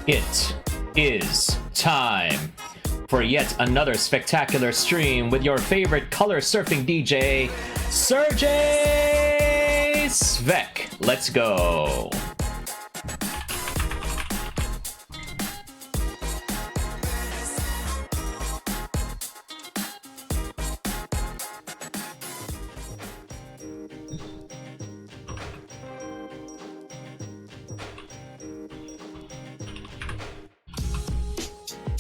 It is time for yet another spectacular stream with your favorite color surfing DJ, Serjay Svek. Let's go.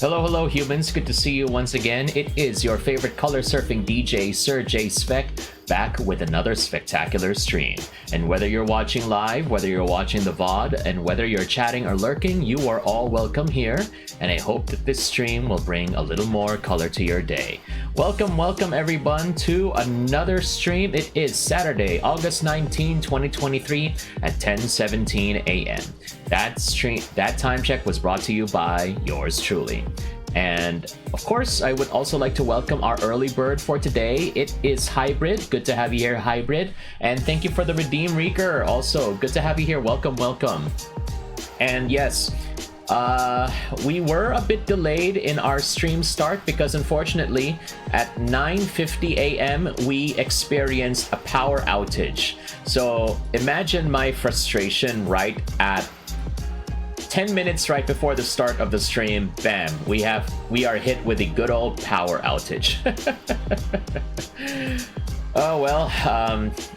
Hello humans, good to see you once again. It is your favorite color surfing DJ, Serjay Svek, back with another spectacular stream. And whether you're watching live, whether you're watching the VOD, and whether you're chatting or lurking, you are all welcome here. And I hope that this stream will bring a little more color to your day. Welcome everyone to another stream. It is Saturday, August 19, 2023 at 10:17 a.m. That time check was brought to you by yours truly. And of course, I would also like to welcome our early bird for today. It is Hybrid. Good to have you here, Hybrid. And thank you for the Redeem Reeker. Also, good to have you here. Welcome. And yes, we were a bit delayed in our stream start because unfortunately at 9:50 a.m. we experienced a power outage. So imagine my frustration right at 10 minutes right before the start of the stream. Bam, we are hit with a good old power outage. Oh well,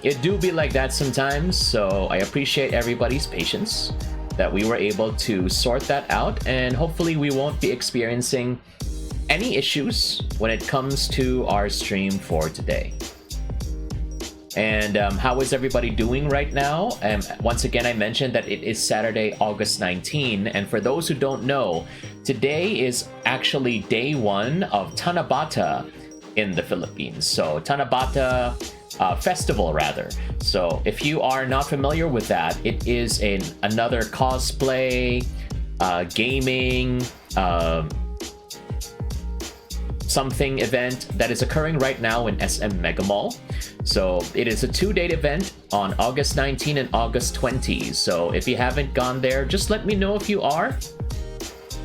it do be like that sometimes, so I appreciate everybody's patience that we were able to sort that out, and hopefully we won't be experiencing any issues when it comes to our stream for today. And how is everybody doing right now? Once again, I mentioned that it is Saturday, August 19, and for those who don't know, today is actually day one of Tanabata in the Philippines. So Tanabata festival, rather. So if you are not familiar with that, it is another cosplay, gaming, something event that is occurring right now in SM Mega Mall. So it is a 2-day event on August 19 and August 20. So if you haven't gone there, just let me know if you are.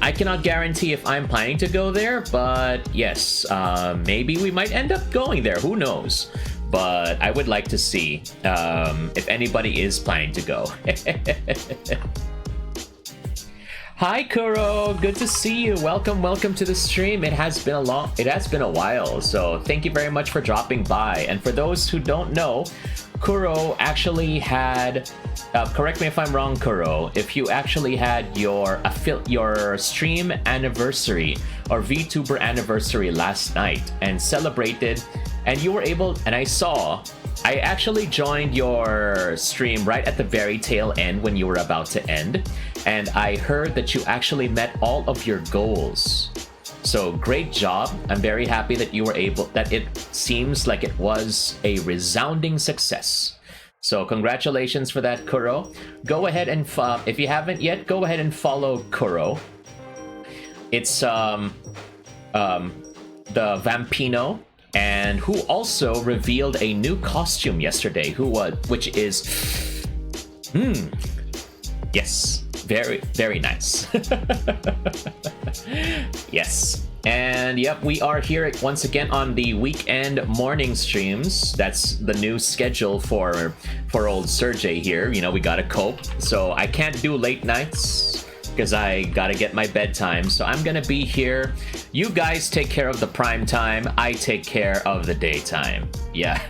I cannot guarantee if I'm planning to go there, but yes, maybe we might end up going there. Who knows? But I would like to see if anybody is planning to go. Hi Kuro, good to see you. Welcome to the stream. It has been a while, so thank you very much for dropping by. And for those who don't know, Kuro actually had, correct me if I'm wrong, Kuro, if you actually had your stream anniversary or VTuber anniversary last night and celebrated, and you were able, and I actually joined your stream right at the very tail end when you were about to end, and I heard that you actually met all of your goals. So great job. I'm very happy that you were that it seems like it was a resounding success. So congratulations for that, Kuro. Go ahead and, if you haven't yet, go ahead and follow Kuro. It's the Vampino, and who also revealed a new costume yesterday, which is, yes, very, very nice. Yes. And yep, we are here once again on the weekend morning streams. That's the new schedule for old Serjay here. You know, we gotta cope. So I can't do late nights because I gotta get my bedtime. So I'm gonna be here. You guys take care of the prime time. I take care of the daytime. Yeah.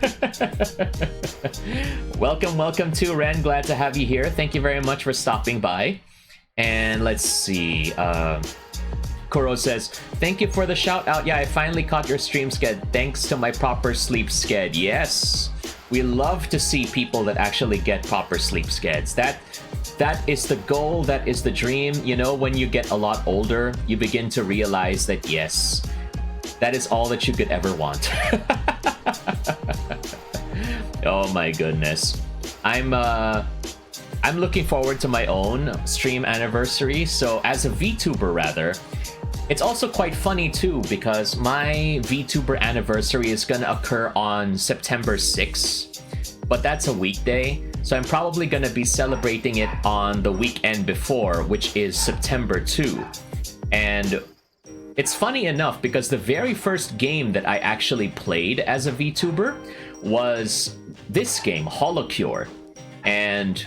Welcome to Ren. Glad to have you here. Thank you very much for stopping by. And let's see. Kuro says, thank you for the shout out. Yeah, I finally caught your stream sked thanks to my proper sleep sked. Yes, we love to see people that actually get proper sleep skeds. That is the goal, that is the dream. You know, when you get a lot older, you begin to realize that yes, that is all that you could ever want. Oh my goodness. I'm looking forward to my own stream anniversary. So as a VTuber, rather, it's also quite funny too, because my VTuber anniversary is gonna occur on September 6th, but that's a weekday. So I'm probably gonna be celebrating it on the weekend before, which is September 2. And it's funny enough because the very first game that I actually played as a VTuber was this game, Holocure. And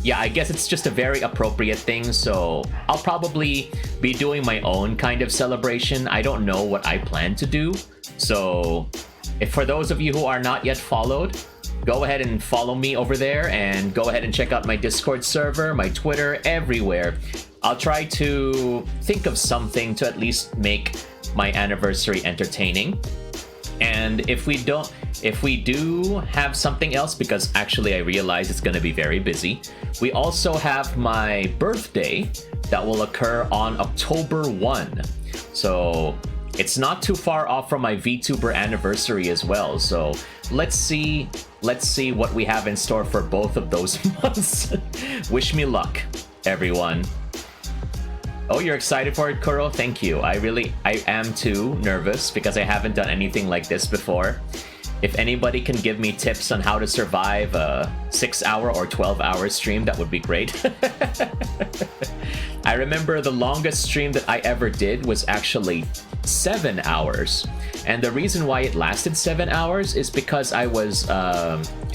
yeah, I guess it's just a very appropriate thing, so I'll probably be doing my own kind of celebration. I don't know what I plan to do, so if for those of you who are not yet followed, go ahead and follow me over there, and go ahead and check out my Discord server, my Twitter, everywhere. I'll try to think of something to at least make my anniversary entertaining. And if we do have something else, because actually I realize it's going to be very busy, we also have my birthday that will occur on October 1. So it's not too far off from my VTuber anniversary as well. So let's see what we have in store for both of those months. Wish me luck, everyone. Oh, you're excited for it, Kuro? Thank you. I am too nervous because I haven't done anything like this before. If anybody can give me tips on how to survive a 6-hour or 12-hour stream, that would be great. I remember the longest stream that I ever did was actually 7 hours. And the reason why it lasted 7 hours is because I was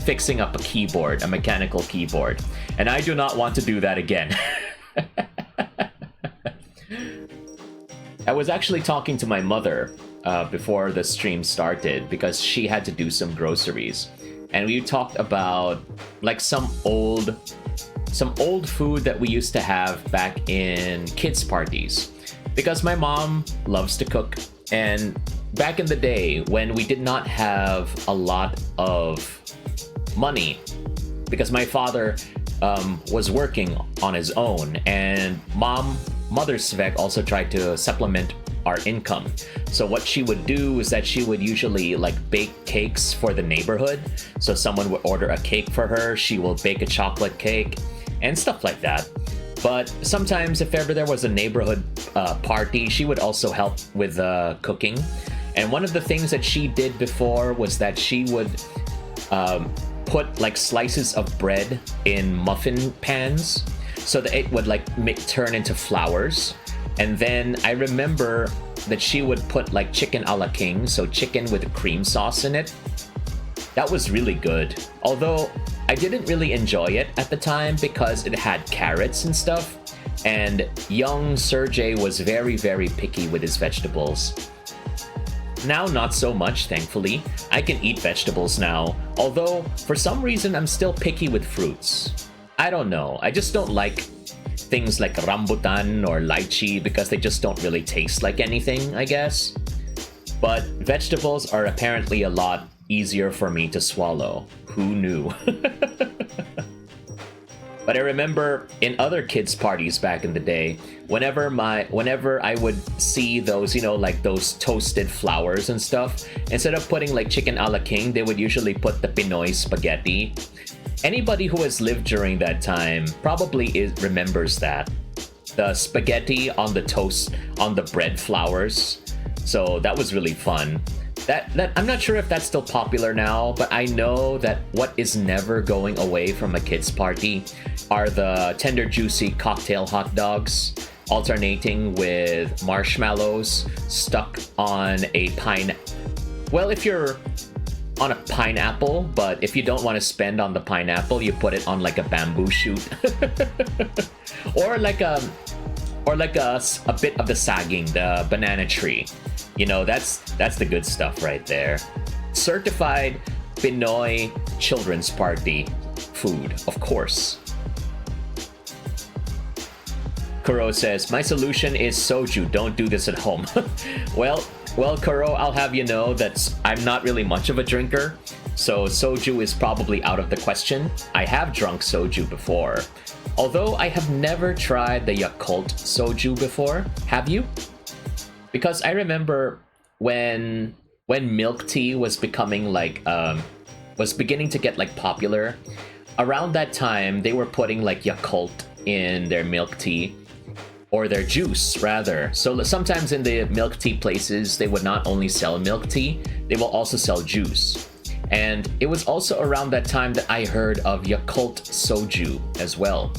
fixing up a mechanical keyboard. And I do not want to do that again. I was actually talking to my mother before the stream started because she had to do some groceries, and we talked about like some old food that we used to have back in kids parties, because my mom loves to cook, and back in the day when we did not have a lot of money because my father was working on his own, and mother Svek also tried to supplement our income. So what she would do is that she would usually like bake cakes for the neighborhood. So someone would order a cake for her, she will bake a chocolate cake and stuff like that. But sometimes if ever there was a neighborhood party, she would also help with cooking. And one of the things that she did before was that she would put like slices of bread in muffin pans so that it would like turn into flowers. And then I remember that she would put like chicken a la king, so chicken with cream sauce in it. That was really good. Although I didn't really enjoy it at the time because it had carrots and stuff. And young Serjay was very, very picky with his vegetables. Now, not so much, thankfully. I can eat vegetables now, although for some reason I'm still picky with fruits. I don't know, I just don't like things like rambutan or lychee because they just don't really taste like anything, I guess. But vegetables are apparently a lot easier for me to swallow. Who knew? But I remember in other kids' parties back in the day, whenever I would see those, you know, like those toasted flowers and stuff, instead of putting like chicken a la king, they would usually put the Pinoy spaghetti. Anybody who has lived during that time probably remembers that. The spaghetti on the toast, on the bread flowers. So that was really fun. That I'm not sure if that's still popular now, but I know that what is never going away from a kids' party are the tender, juicy cocktail hot dogs, alternating with marshmallows stuck on a well, if you're on a pineapple, but if you don't want to spend on the pineapple, you put it on like a bamboo shoot. or like a bit of the saging, the banana tree. You know, that's the good stuff right there. Certified Pinoy children's party food, of course. Kuro says, my solution is soju. Don't do this at home. Well, Kuro, I'll have you know that I'm not really much of a drinker, so soju is probably out of the question. I have drunk soju before, although I have never tried the Yakult soju before. Have you? Because I remember when milk tea was becoming like was beginning to get like popular, around that time they were putting like Yakult in their milk tea, or their juice rather. So sometimes in the milk tea places they would not only sell milk tea, they will also sell juice. And it was also around that time that I heard of Yakult soju as well.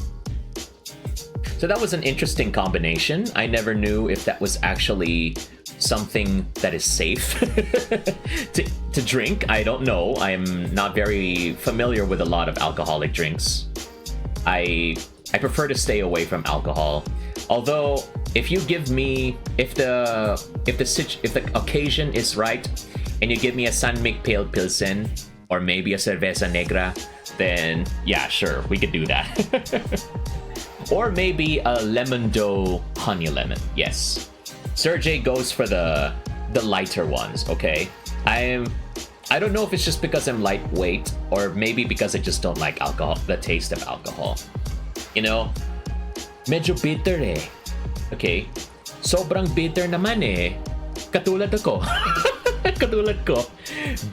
So that was an interesting combination. I never knew if that was actually something that is safe to drink. I don't know. I'm not very familiar with a lot of alcoholic drinks. I prefer to stay away from alcohol. Although if you give me, if the occasion is right and you give me a San Mig Pale Pilsen or maybe a Cerveza Negra, then yeah, sure, we could do that. Or maybe a lemon dough honey lemon. Yes. Serjay goes for the lighter ones, okay? I don't know if it's just because I'm lightweight or maybe because I just don't like alcohol, the taste of alcohol. You know, medyo bitter eh. Okay? Sobrang bitter naman eh. Katulad ako. Katulad ko.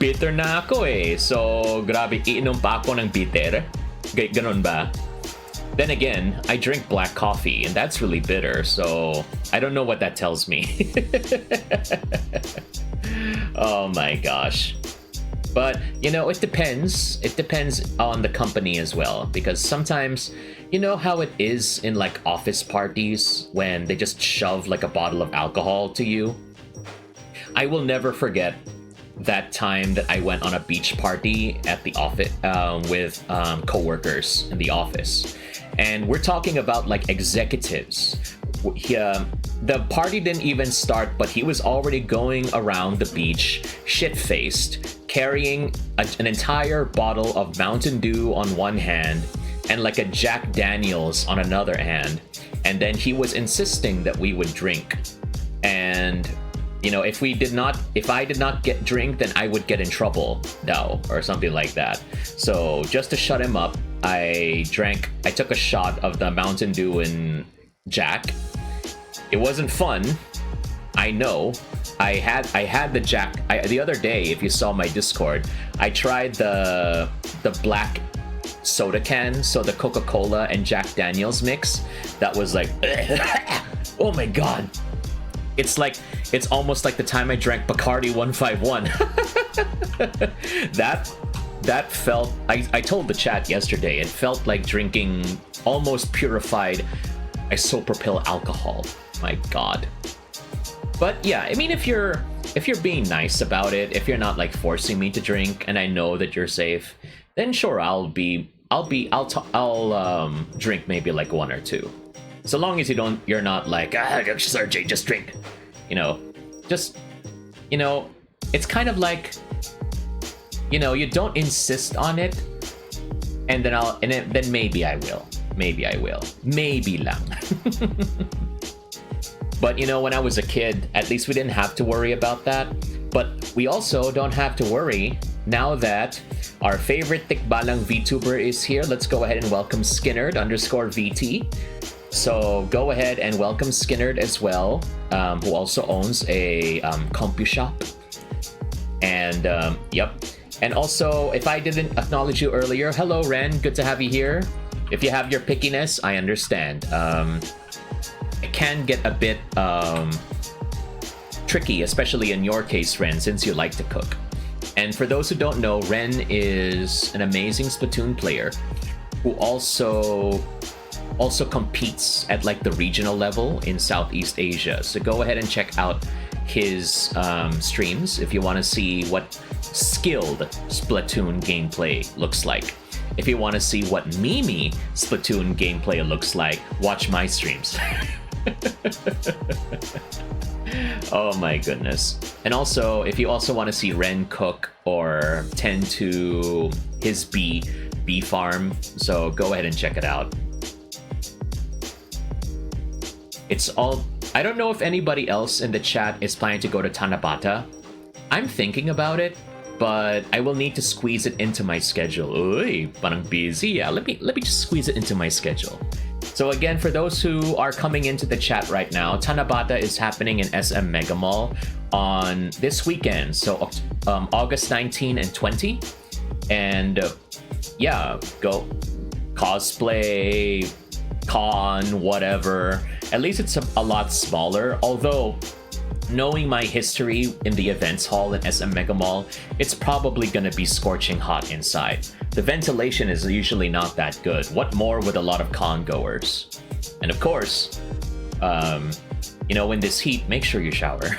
Bitter na ako eh. So, grabe, iinom pa ako ng bitter. Ganon ba? Then again, I drink black coffee, and that's really bitter, so I don't know what that tells me. Oh my gosh. But, you know, it depends. It depends on the company as well, because sometimes, you know how it is in like office parties when they just shove like a bottle of alcohol to you? I will never forget that time that I went on a beach party at the office with co-workers in the office. And we're talking about like executives. the party didn't even start, but he was already going around the beach, shit-faced, carrying an entire bottle of Mountain Dew on one hand and like a Jack Daniels on another hand. And then he was insisting that we would drink. And, you know, if I did not get drink, then I would get in trouble now or something like that. So just to shut him up, I took a shot of the Mountain Dew and Jack. It wasn't fun, I know. I had the Jack the other day. If you saw my Discord, I tried the black soda can, so the Coca-Cola and Jack Daniels mix. That was like, oh my god! It's almost like the time I drank Bacardi 151. That felt. I told the chat yesterday. It felt like drinking almost purified isopropyl alcohol. My god. But yeah, I mean, if you're being nice about it, if you're not like forcing me to drink, and I know that you're safe, then sure, I'll drink maybe like one or two, so long as you're not like, Serjay, just drink, it's kind of like, you don't insist on it, and then maybe I will, maybe lang. But when I was a kid, at least we didn't have to worry about that. But we also don't have to worry now that our favorite tikbalang VTuber is here. Let's go ahead and welcome Skinnerd_VT. So go ahead and welcome Skinnerd as well, who also owns a CompuShop. And yep. And also, if I didn't acknowledge you earlier, hello Ren, good to have you here. If you have your pickiness, I understand. It can get a bit tricky, especially in your case, Ren, since you like to cook. And for those who don't know, Ren is an amazing Splatoon player who also competes at like the regional level in Southeast Asia. So go ahead and check out his streams if you want to see what skilled Splatoon gameplay looks like. If you want to see what Mimi Splatoon gameplay looks like, watch my streams. Oh my goodness. And also, if you also want to see Ren cook or tend to his bee farm, so go ahead and check it out. I don't know if anybody else in the chat is planning to go to Tanabata. I'm thinking about it, but I will need to squeeze it into my schedule. Uy, parang busy. Yeah, let me just squeeze it into my schedule. So again, for those who are coming into the chat right now, Tanabata is happening in SM Mega Mall on this weekend, so August 19 and 20. And yeah, go cosplay, con, whatever. At least it's a lot smaller, although knowing my history in the events hall in SM Mega Mall, it's probably gonna be scorching hot inside. The ventilation is usually not that good. What more with a lot of con goers? And of course, in this heat, make sure you shower.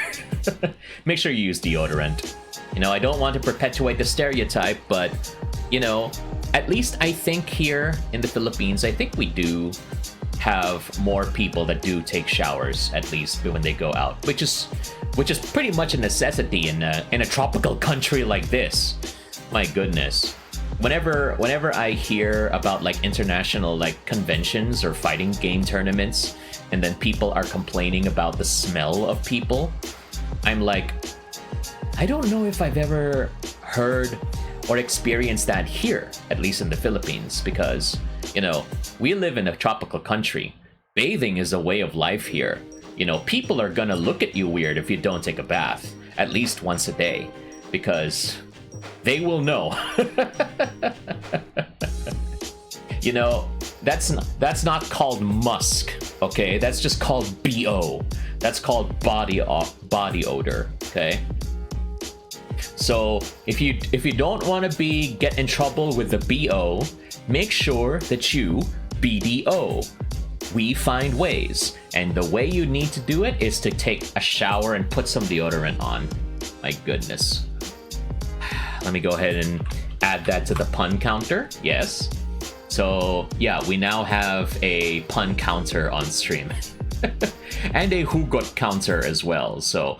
Make sure you use deodorant. I don't want to perpetuate the stereotype, but, at least I think here in the Philippines, I think we do have more people that do take showers, at least when they go out, which is pretty much a necessity in a tropical country like this. My goodness. Whenever I hear about like international like conventions or fighting game tournaments, and then people are complaining about the smell of people, I'm like, I don't know if I've ever heard or experienced that here, at least in the Philippines, because we live in a tropical country. Bathing is a way of life here. People are gonna look at you weird if you don't take a bath at least once a day, because they will know. That's not called musk, okay? That's just called BO. That's called body odor, okay? So if you don't want to get in trouble with the BO, make sure that you BDO. We find ways, and the way you need to do it is to take a shower and put some deodorant on. My goodness. Let me go ahead and add that to the pun counter. Yes. So yeah, we now have a pun counter on stream. and a Hugot counter as well. So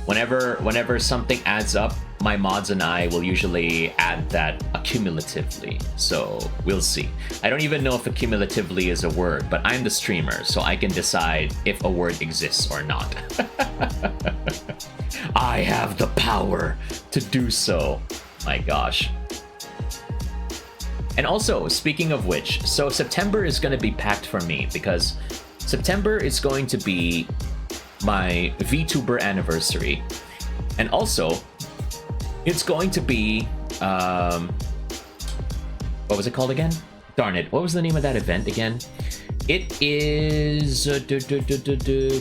whenever something adds up, my mods and I will usually add that accumulatively. So we'll see. I don't even know if accumulatively is a word, but I'm the streamer, so I can decide if a word exists or not. I have the power to do so. My gosh. And also, speaking of which, so September is going to be packed for me because September is going to be my VTuber anniversary. And also, it's going to be, what was it called again? Darn it, what was the name of that event again? It is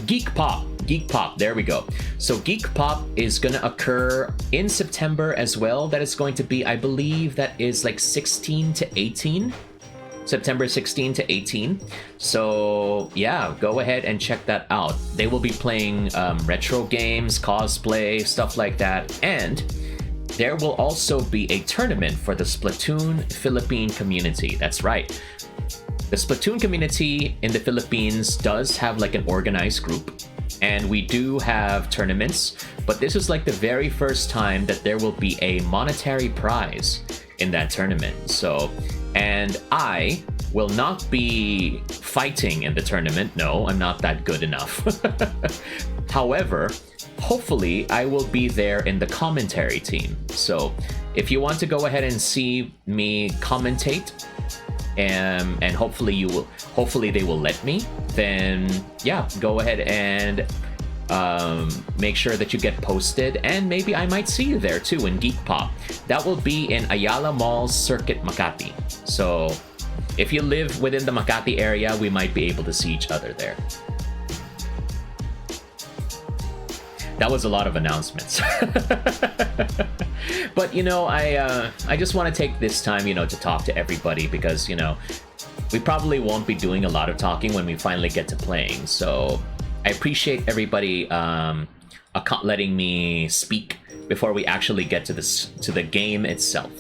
Geek Pop. Geek Pop, there we go. So Geek Pop is gonna occur in September as well. That is going to be, I believe that is like 16 to 18. September 16 to 18. So yeah, go ahead and check that out. They will be playing retro games, cosplay, stuff like that. And there will also be a tournament for the Splatoon Philippine community. That's right. The Splatoon community in the Philippines does have like an organized group, and we do have tournaments, but this is like the very first time that there will be a monetary prize in that tournament. So, and I will not be fighting in the tournament. No, I'm not that good enough. However, hopefully I will be there in the commentary team. So if you want to go ahead and see me commentate, and hopefully they will let me, then yeah, go ahead and make sure that you get posted, and maybe I might see you there too in Geek Pop. That will be in Ayala Mall's Circuit Makati. So if you live within the Makati area, we might be able to see each other there. That was a lot of announcements. But, you know, I just want to take this time, you know, to talk to everybody because, you know, we probably won't be doing a lot of talking when we finally get to playing. So I appreciate everybody letting me speak before we actually get to the game itself.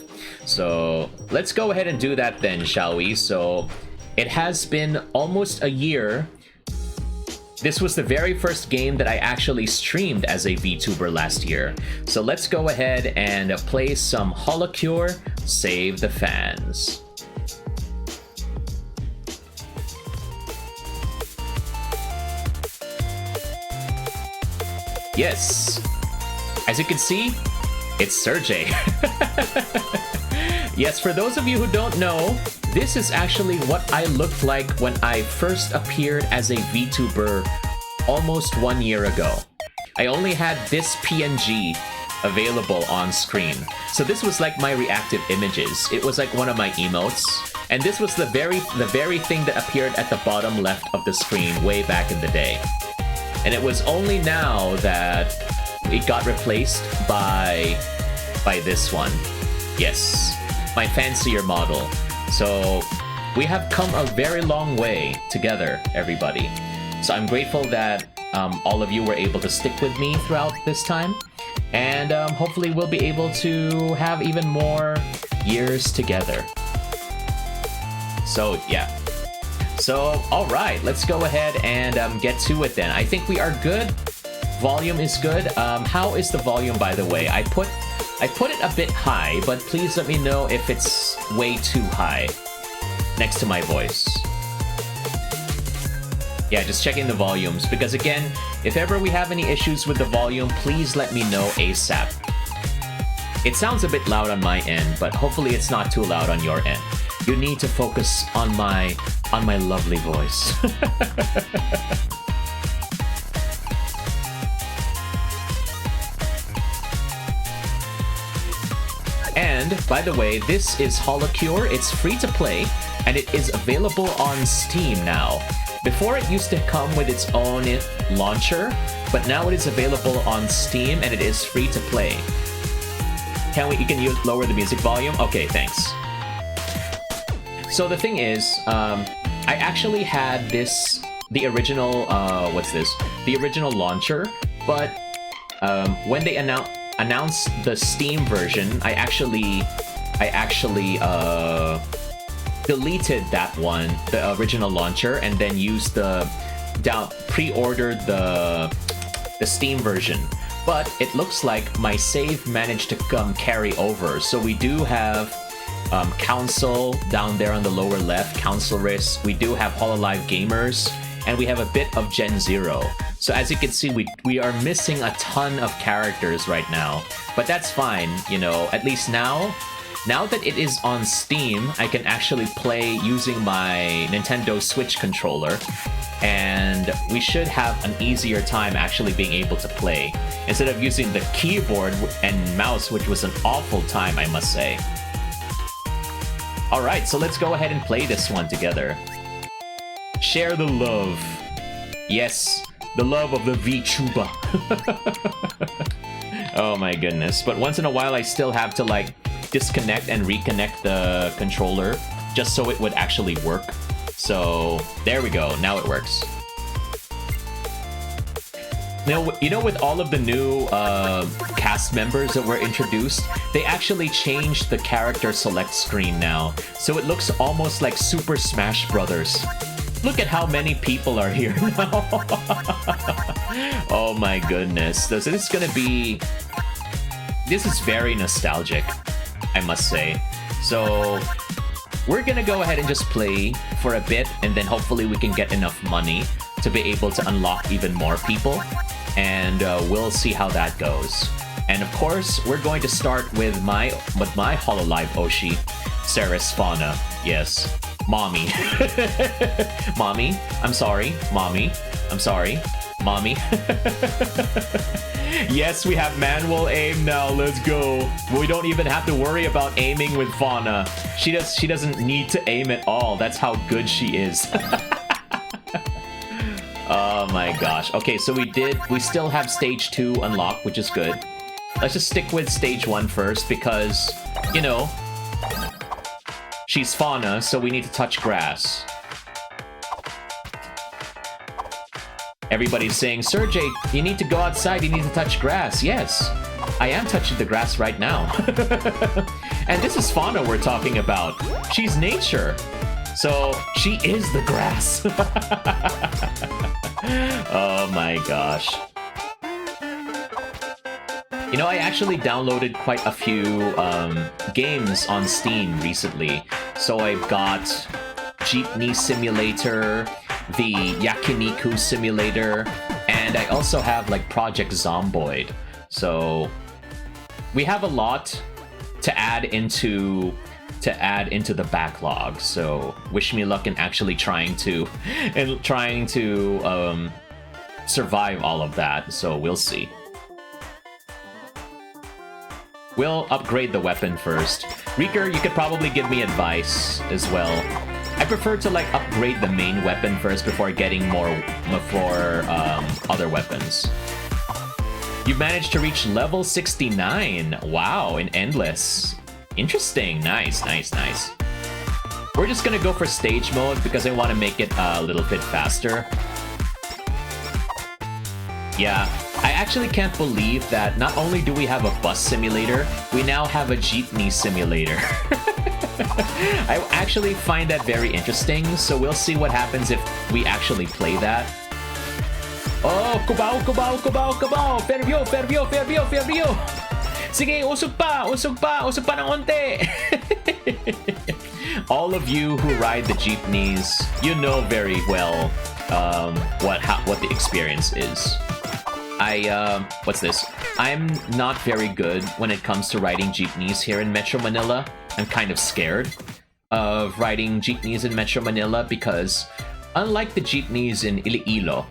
So let's go ahead and do that then, shall we? So it has been almost a year. This was the very first game that I actually streamed as a VTuber last year. So let's go ahead and play some Holocure, Save the Fans. Yes, as you can see, it's Serjay. Yes, for those of you who don't know, this is actually what I looked like when I first appeared as a VTuber almost 1 year ago. I only had this PNG available on screen. So this was like my reactive images. It was like one of my emotes. And this was the very thing that appeared at the bottom left of the screen way back in the day. And it was only now that it got replaced by this one. Yes, my fancier model. So we have come a very long way together, everybody. So I'm grateful that all of you were able to stick with me throughout this time. And hopefully we'll be able to have even more years together. So yeah. So all right, let's go ahead and get to it then. I think we are good. Volume is good. How is the volume, by the way? I put it a bit high, but please let me know if it's way too high next to my voice. Yeah, just checking the volumes, because again, if ever we have any issues with the volume, please let me know ASAP. It sounds a bit loud on my end, but hopefully it's not too loud on your end. You need to focus on my lovely voice. And, by the way, this is Holocure. It's free to play, and it is available on Steam now. Before, it used to come with its own launcher, but now it is available on Steam, and it is free to play. You can lower the music volume? Okay, thanks. So the thing is, I actually had the original, the original launcher, but when they announced the Steam version, I actually deleted that one, the original launcher, and then used the pre-ordered the Steam version, but it looks like my save managed to carry over. So we do have Council down there on the lower left, Council Risk. We do have Hololive Gamers, and we have a bit of Gen Zero. So as you can see, we are missing a ton of characters right now, but that's fine, you know. At least now that it is on Steam, I can actually play using my Nintendo Switch controller, and we should have an easier time actually being able to play instead of using the keyboard and mouse, which was an awful time, I must say. Alright, so let's go ahead and play this one together. Share the love. Yes, the love of the VTuber. Oh my goodness. But once in a while I still have to like disconnect and reconnect the controller just so it would actually work. So there we go, now it works. Now, you know, with all of the new cast members that were introduced, they actually changed the character select screen now. So it looks almost like Super Smash Brothers. Look at how many people are here now. Oh my goodness. So this is gonna be... This is very nostalgic, I must say. So we're gonna go ahead and just play for a bit, and then hopefully we can get enough money to be able to unlock even more people. And we'll see how that goes. And of course, we're going to start with my Hololive Oshi, Ceres Fauna. Yes, Mommy. Mommy, I'm sorry. Mommy, I'm sorry. Mommy. Yes, we have manual aim now. Let's go. We don't even have to worry about aiming with Fauna. She doesn't need to aim at all. That's how good she is. Oh my gosh. Okay, so we still have stage 2 unlocked, which is good. Let's just stick with stage 1 first because, you know, she's Fauna, so we need to touch grass. Everybody's saying, Serjay, you need to go outside, you need to touch grass. Yes, I am touching the grass right now. And this is Fauna we're talking about. She's nature. So she is the grass. Oh my gosh. You know, I actually downloaded quite a few games on Steam recently. So I've got Jeepney Simulator, the Yakiniku Simulator, and I also have like Project Zomboid. So we have a lot to add into the backlog. So wish me luck in actually trying to survive all of that. So we'll see. We'll upgrade the weapon first. Reeker, you could probably give me advice as well. I prefer to like upgrade the main weapon first before getting more other weapons. You've managed to reach level 69. Wow, in Endless. Interesting. Nice, nice, nice. We're just gonna go for stage mode because I want to make it a little bit faster. Yeah, I actually can't believe that not only do we have a bus simulator, we now have a jeepney simulator. I actually find that very interesting, so we'll see what happens if we actually play that. Oh, kubaw, kubaw, kubaw, kubaw! Fairview, Fairview, Fairview, Fairview! Sige, usog pa ng onte! All of you who ride the jeepneys, you know very well what the experience is. What's this? I'm not very good when it comes to riding jeepneys here in Metro Manila. I'm kind of scared of riding jeepneys in Metro Manila because, unlike the jeepneys in Iloilo,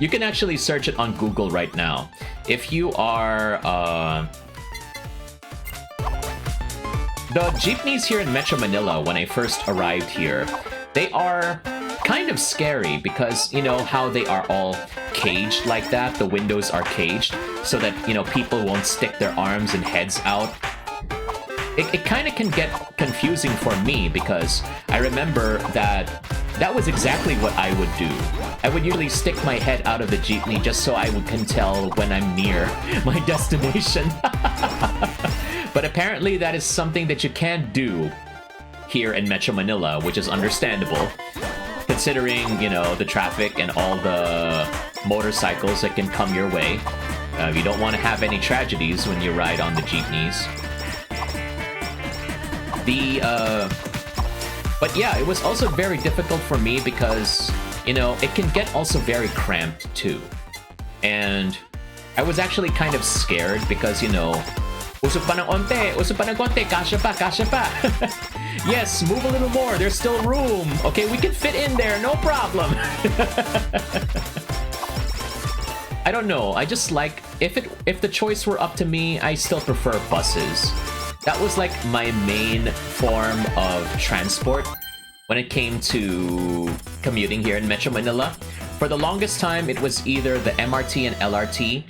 you can actually search it on Google right now. If you are... The jeepneys here in Metro Manila, when I first arrived here, they are kind of scary because, you know, how they are all caged like that. The windows are caged so that, you know, people won't stick their arms and heads out. It kind of can get confusing for me because I remember that was exactly what I would do. I would usually stick my head out of the jeepney just so I can tell when I'm near my destination. But apparently that is something that you can't do here in Metro Manila, which is understandable. considering, you know, the traffic and all the motorcycles that can come your way. You don't want to have any tragedies when you ride on the jeepneys. But yeah, it was also very difficult for me because, you know, it can get also very cramped too. And I was actually kind of scared because, you know, usog pa ng onte, usog pa ng konti, kasya pa, kasya pa. Yes, move a little more, there's still room. Okay, we can fit in there, no problem. I don't know, I just like, if the choice were up to me, I still prefer buses. That was like my main form of transport when it came to commuting here in Metro Manila. For the longest time, it was either the MRT and LRT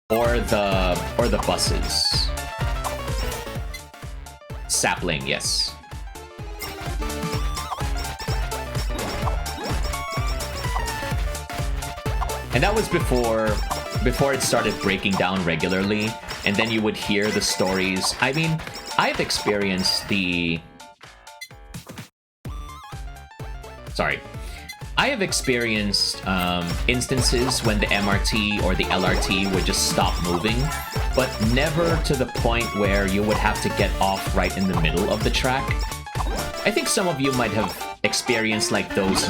or the buses. Sapling, yes. And that was before it started breaking down regularly, and then you would hear the stories. I mean, I've experienced instances when the MRT or the LRT would just stop moving, but never to the point where you would have to get off right in the middle of the track. I think some of you might have experienced like those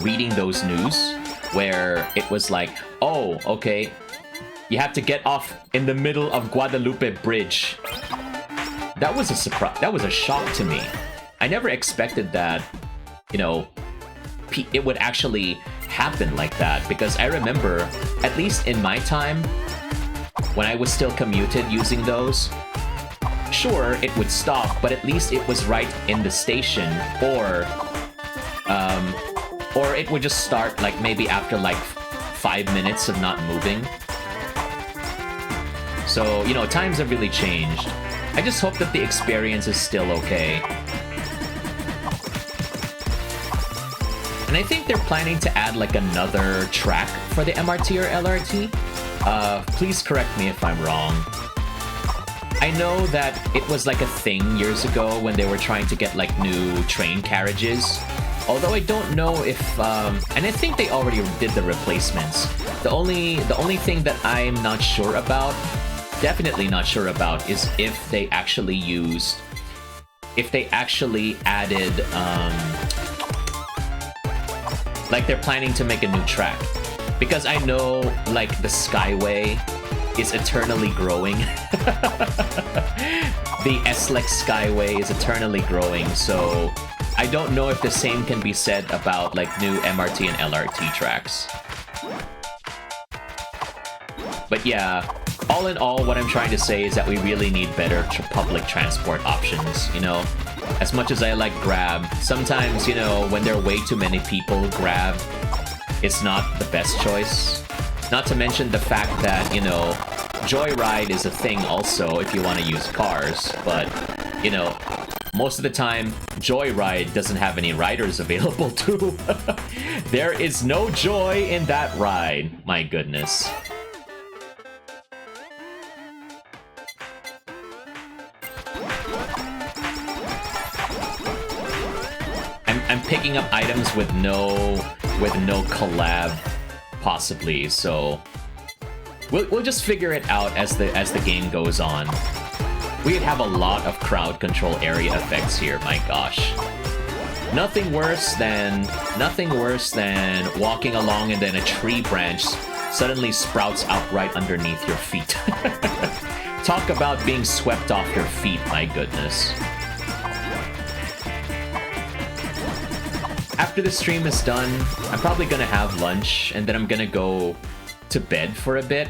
reading those news where it was like, oh, okay, you have to get off in the middle of Guadalupe Bridge. That was a surprise. That was a shock to me. I never expected that, you know, it would actually happen like that, because I remember, at least in my time, when I was still commuted using those, sure, it would stop, but at least it was right in the station, or it would just start like maybe after like 5 minutes of not moving. So, you know, times have really changed. I just hope that the experience is still okay. And I think they're planning to add like another track for the MRT or LRT. Please correct me if I'm wrong. I know that it was like a thing years ago when they were trying to get like new train carriages. Although I don't know if, and I think they already did the replacements. The only thing that I'm not sure about, definitely not sure about, is if they actually added, like they're planning to make a new track. Because I know, like, the Skyway is eternally growing. The SLEX Skyway is eternally growing, so I don't know if the same can be said about, like, new MRT and LRT tracks. But yeah, all in all, what I'm trying to say is that we really need better public transport options, you know? As much as I like Grab, sometimes, you know, when there are way too many people, Grab is not the best choice. Not to mention the fact that, you know, Joyride is a thing also if you want to use cars, but, you know, most of the time, Joyride doesn't have any riders available too. There is no joy in that ride, my goodness. I'm picking up items with no collab, possibly. So we'll just figure it out as the game goes on. We have a lot of crowd control area effects here. My gosh, nothing worse than walking along and then a tree branch suddenly sprouts out right underneath your feet. Talk about being swept off your feet. My goodness. After the stream is done, I'm probably gonna have lunch, and then I'm gonna go to bed for a bit.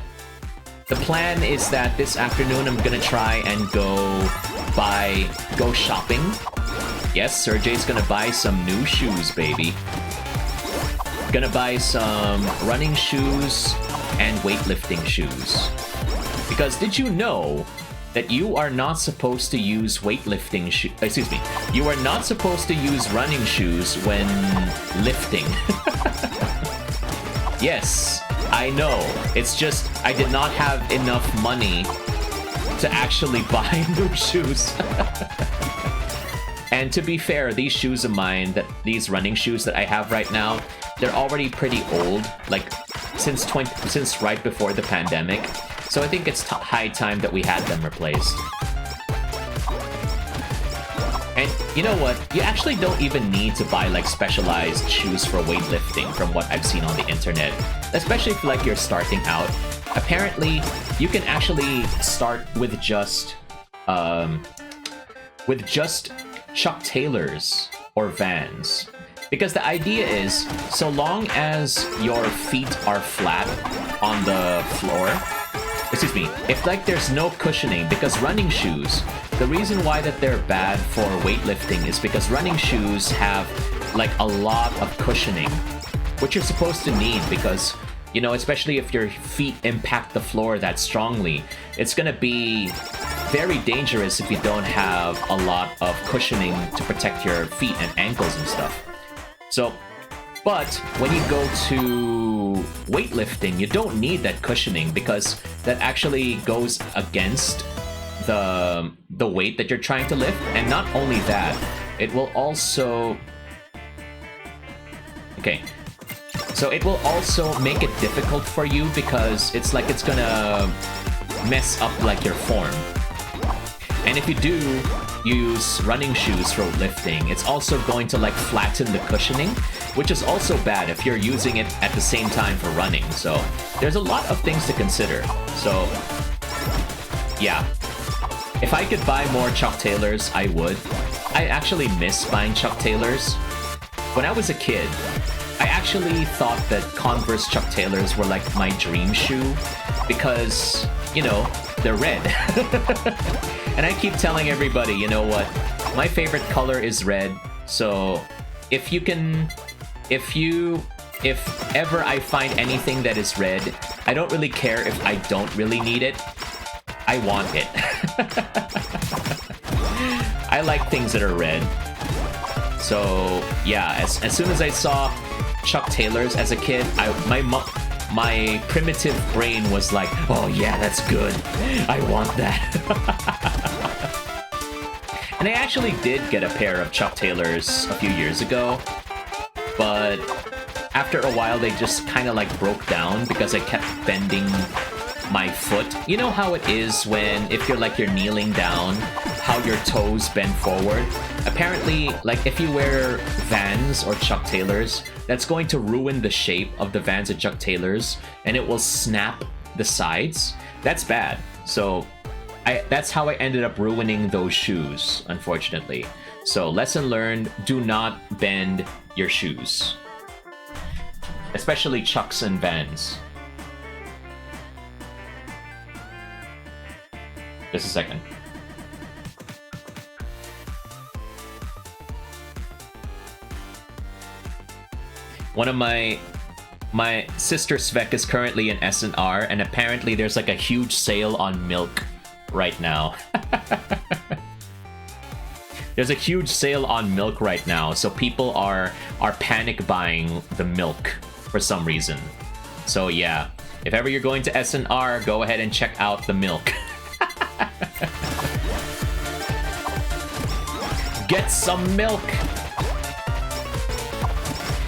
The plan is that this afternoon I'm gonna try and go shopping. Yes, Serjay's gonna buy some new shoes, baby. Gonna buy some running shoes and weightlifting shoes. Because did you know that you are not supposed to use weightlifting shoes? Excuse me. You are not supposed to use running shoes when lifting. Yes, I know. It's just I did not have enough money to actually buy new shoes. And to be fair, these shoes of mine, these running shoes that I have right now, they're already pretty old, like since right before the pandemic. So I think it's high time that we had them replaced. And you know what? You actually don't even need to buy like specialized shoes for weightlifting from what I've seen on the internet. Especially if like you're starting out. Apparently, you can actually start with just Chuck Taylors or Vans. Because the idea is, so long as your feet are flat on the floor, excuse me, if like there's no cushioning, because running shoes, the reason why that they're bad for weightlifting is because running shoes have like a lot of cushioning, which you're supposed to need because, you know, especially if your feet impact the floor that strongly, it's gonna be very dangerous if you don't have a lot of cushioning to protect your feet and ankles and stuff. So, but when you go to weightlifting, you don't need that cushioning because that actually goes against the weight that you're trying to lift. And not only that, it will also... Okay. So it will also make it difficult for you because it's like it's gonna mess up like your form. And if you do use running shoes for lifting, it's also going to like flatten the cushioning, which is also bad if you're using it at the same time for running. So there's a lot of things to consider. So yeah, if I could buy more Chuck Taylors, I would. I actually miss buying Chuck Taylors. When I was a kid, I actually thought that Converse Chuck Taylors were like my dream shoe because, you know, they're red. And I keep telling everybody, you know what, my favorite color is red. So if ever I find anything that is red, I don't really care if I don't really need it. I want it. I like things that are red. So yeah, as soon as I saw Chuck Taylors as a kid, my primitive brain was like, oh yeah, that's good. I want that. And I actually did get a pair of Chuck Taylors a few years ago, but after a while they just kind of like broke down because I kept bending my foot. You know how it is when, if you're kneeling down, how your toes bend forward? Apparently, like if you wear Vans or Chuck Taylors, that's going to ruin the shape of the Vans and Chuck Taylors, and it will snap the sides. That's bad. So that's how I ended up ruining those shoes, unfortunately. So lesson learned, do not bend your shoes. Especially Chucks and Vans. Just a second. One of my sister Svek is currently in SNR, and apparently there's like a huge sale on milk right now. There's a huge sale on milk right now, so people are panic buying the milk for some reason. So yeah, if ever you're going to SNR, go ahead and check out the milk. Get some milk.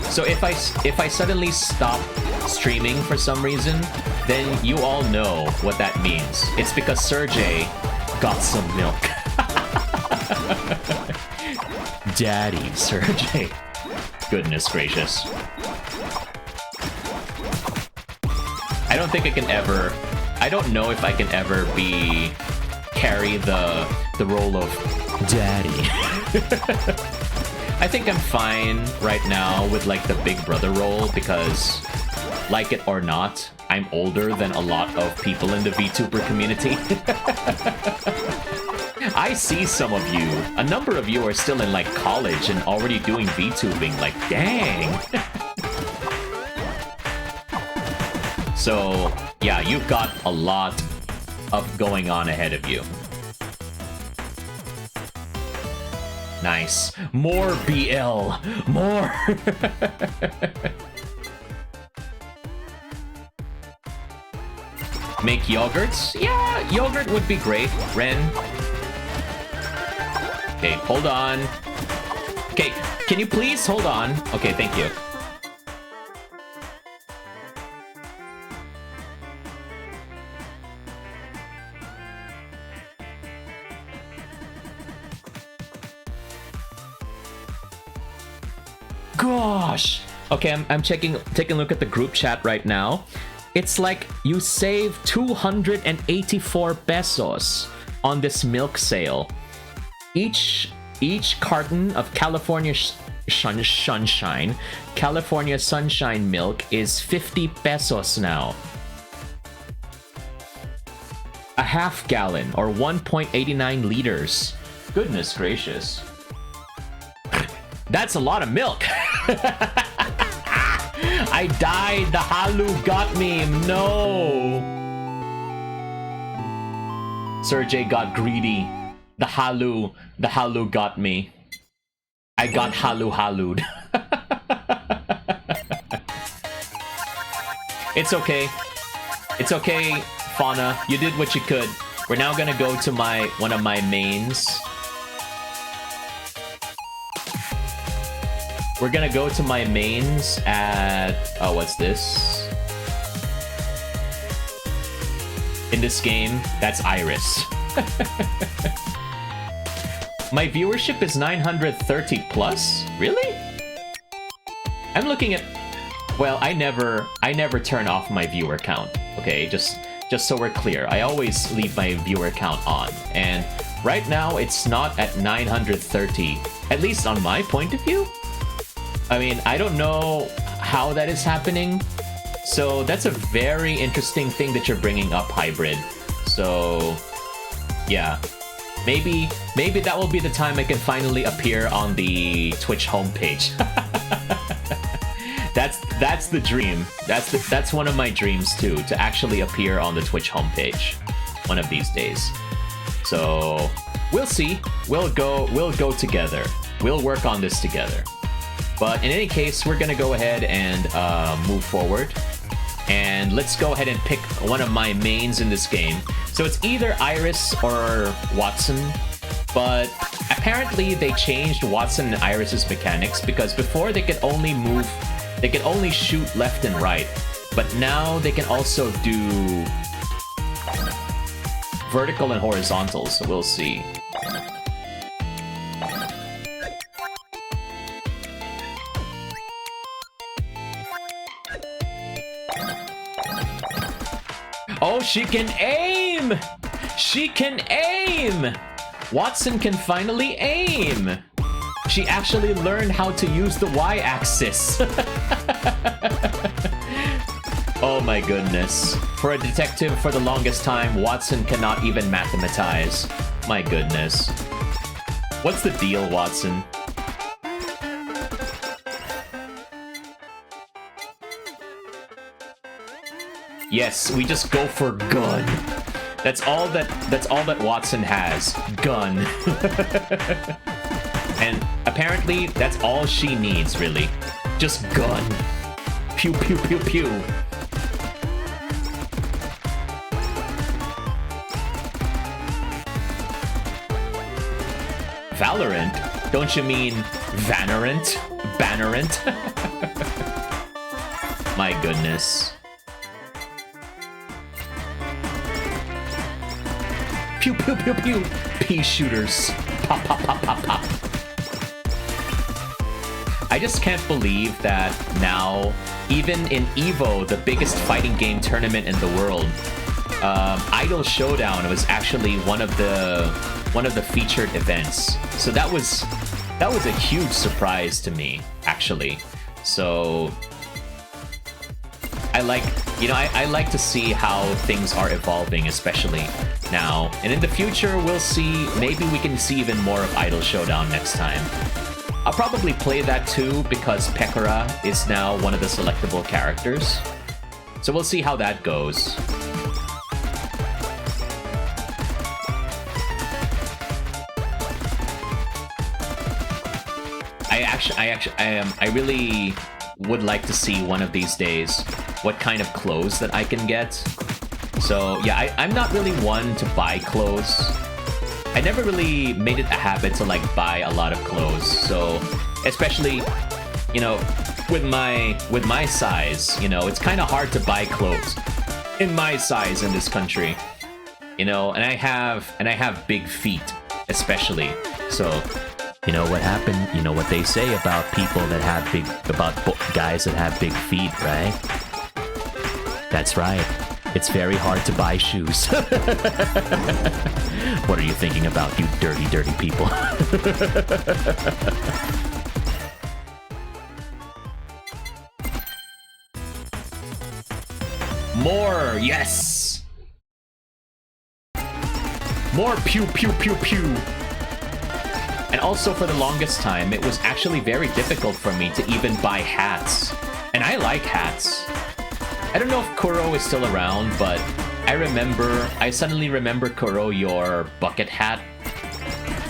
So if I suddenly stop streaming for some reason, then you all know what that means. It's because Serjay got some milk. Daddy Serjay. Goodness gracious. I don't think I can ever... I don't know if I can ever carry the role of daddy. I think I'm fine right now with like the big brother role because, like it or not, I'm older than a lot of people in the VTuber community. I see some of you, a number of you are still in like college and already doing VTubing, like dang. So yeah, you've got a lot of going on ahead of you. Nice. More BL. More. Make yogurts? Yeah, yogurt would be great. Ren. Okay, hold on. Okay, can you please hold on? Okay, thank you. Gosh. Okay, I'm taking a look at the group chat right now. It's like you save 284 pesos on this milk sale. Each carton of California Sunshine milk is 50 pesos now. A half gallon or 1.89 liters. Goodness gracious. That's a lot of milk. I died. The Halu got me. No. Serjay got greedy. The Halu got me. I got Halu'd. It's okay. It's okay, Fauna. You did what you could. We're now gonna go to one of my mains. We're gonna go to my mains at... Oh, what's this? In this game, that's Iris. My viewership is 930 plus? Really? I'm looking at... Well, I never turn off my viewer count. Okay, just so we're clear. I always leave my viewer count on. And right now, it's not at 930. At least on my point of view. I mean, I don't know how that is happening. So that's a very interesting thing that you're bringing up, Hybrid. So, yeah. Maybe that will be the time I can finally appear on the Twitch homepage. That's the dream. That's one of my dreams too, to actually appear on the Twitch homepage one of these days. So we'll see. We'll go together. We'll work on this together. But in any case, we're gonna go ahead and move forward. And let's go ahead and pick one of my mains in this game. So it's either Iris or Watson. But apparently they changed Watson and Iris's mechanics, because before they could only shoot left and right. But now they can also do vertical and horizontal, so we'll see. Oh, she can aim! She can aim! Watson can finally aim! She actually learned how to use the Y-axis. Oh my goodness. For a detective for the longest time, Watson cannot even mathematize. My goodness. What's the deal, Watson? Yes, we just go for gun. That's all that Watson has. Gun. And apparently that's all she needs, really. Just gun. Pew pew pew pew. Valorant? Don't you mean Vanarant? Bannerant? My goodness. Pew pew pew pew. Pea shooters. Pop pop pop pop pop. I just can't believe that now, even in EVO, the biggest fighting game tournament in the world, Idol Showdown was actually one of the featured events. So that was a huge surprise to me, actually. So I like to see how things are evolving, especially now. And in the future, we'll see, maybe we can see even more of Idol Showdown next time. I'll probably play that too, because Pekora is now one of the selectable characters. So we'll see how that goes. I really would like to see one of these days what kind of clothes that I can get. So yeah, I'm not really one to buy clothes. I never really made it a habit to like buy a lot of clothes. So especially, you know, with my size, you know, it's kind of hard to buy clothes in my size in this country, you know, and I have big feet, especially. So, you know what happened? You know what they say about people that have guys that have big feet, right? That's right. It's very hard to buy shoes. What are you thinking about, you dirty, dirty people? More, yes! More pew, pew, pew, pew. And also, for the longest time, it was actually very difficult for me to even buy hats. And I like hats. I don't know if Kuro is still around, but I suddenly remember, Kuro, your bucket hat.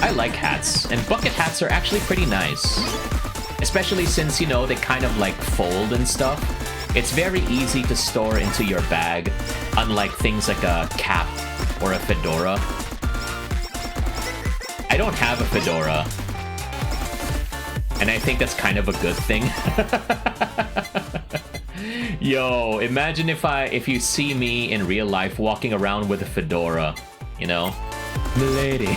I like hats, and bucket hats are actually pretty nice. Especially since, you know, they kind of like fold and stuff. It's very easy to store into your bag, unlike things like a cap or a fedora. I don't have a fedora, and I think that's kind of a good thing. Yo, imagine if you see me in real life walking around with a fedora, you know? Milady.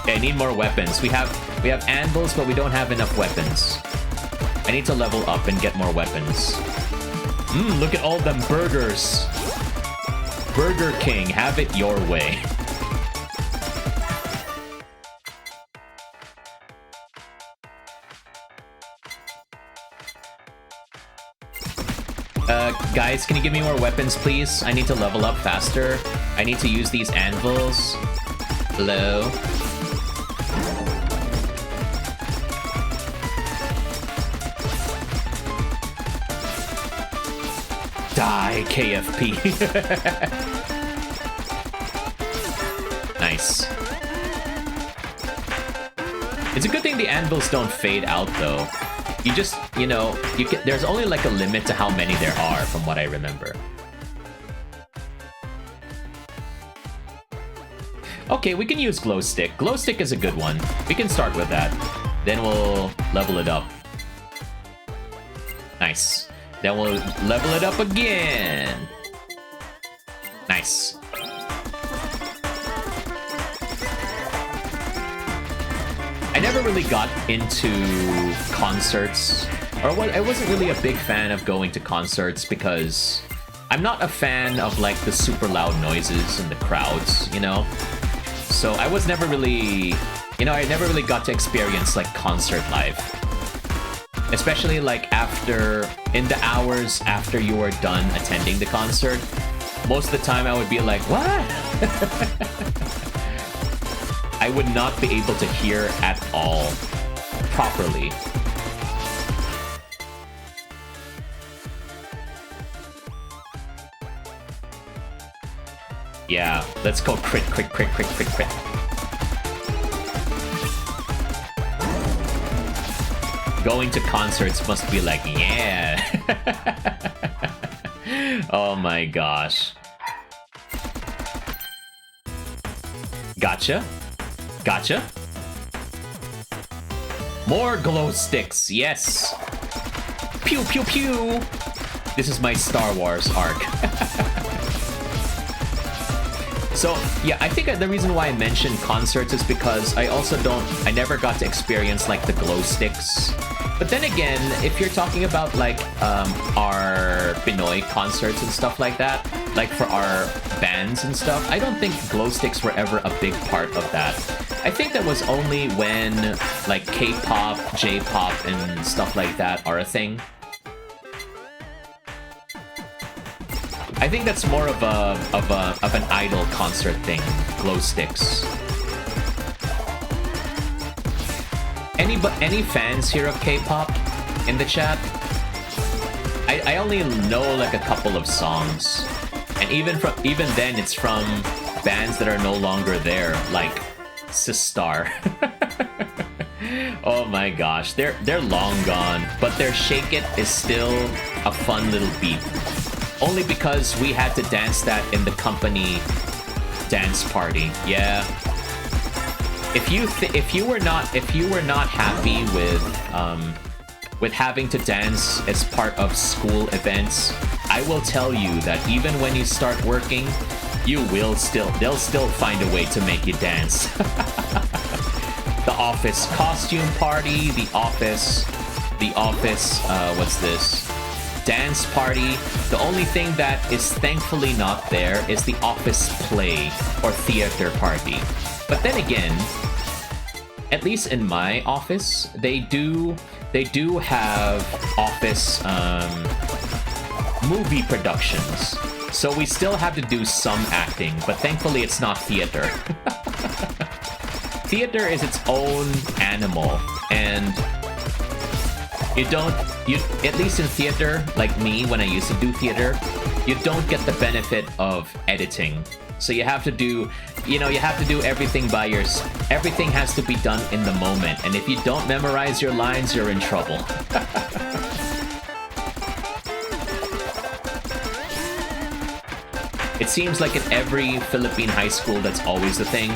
Okay, I need more weapons. We have anvils, but we don't have enough weapons. I need to level up and get more weapons. Look at all them burgers. Burger King, have it your way. Guys, can you give me more weapons, please? I need to level up faster. I need to use these anvils. Hello? Die, KFP. Nice. It's a good thing the anvils don't fade out, though. You just, you know, there's only like a limit to how many there are, from what I remember. Okay, we can use glow stick. Glow stick is a good one. We can start with that. Then we'll level it up. Nice. Then we'll level it up again. Nice. I never really got into concerts, or I wasn't really a big fan of going to concerts because I'm not a fan of like the super loud noises and the crowds, you know? So I was never really, you know, I never really got to experience like concert life. Especially like in the hours after you were done attending the concert, most of the time I would be like, what? I would not be able to hear at all properly. Yeah, let's go crit, crit, crit, crit, crit, crit. Going to concerts must be like, yeah. Oh my gosh. Gotcha. Gotcha. More glow sticks, yes. Pew, pew, pew. This is my Star Wars arc. So, yeah, I think the reason why I mentioned concerts is because I never got to experience, like, the glow sticks. But then again, if you're talking about, like, our Pinoy concerts and stuff like that, like for our bands and stuff, I don't think glow sticks were ever a big part of that. I think that was only when, like, K-pop, J-pop, and stuff like that are a thing. I think that's more of an idol concert thing, glow sticks. Any fans here of K-pop in the chat? I only know like a couple of songs, and even then it's from bands that are no longer there, like Sistar. Oh my gosh, they're long gone, but their Shake It is still a fun little beat. Only because we had to dance that in the company Dance party. Yeah. If you were not happy with having to dance as part of school events, I will tell you that even when you start working, they'll still find a way to make you dance. The office costume party, the office what's this? Dance party. The only thing that is thankfully not there is the office play or theater party. But then again, at least in my office, they do have office movie productions. So we still have to do some acting, but thankfully it's not theater. Theater is its own animal, and at least in theater, like me, when I used to do theater, you don't get the benefit of editing. So you have to do, everything everything has to be done in the moment. And if you don't memorize your lines, you're in trouble. It seems like in every Philippine high school, that's always the thing,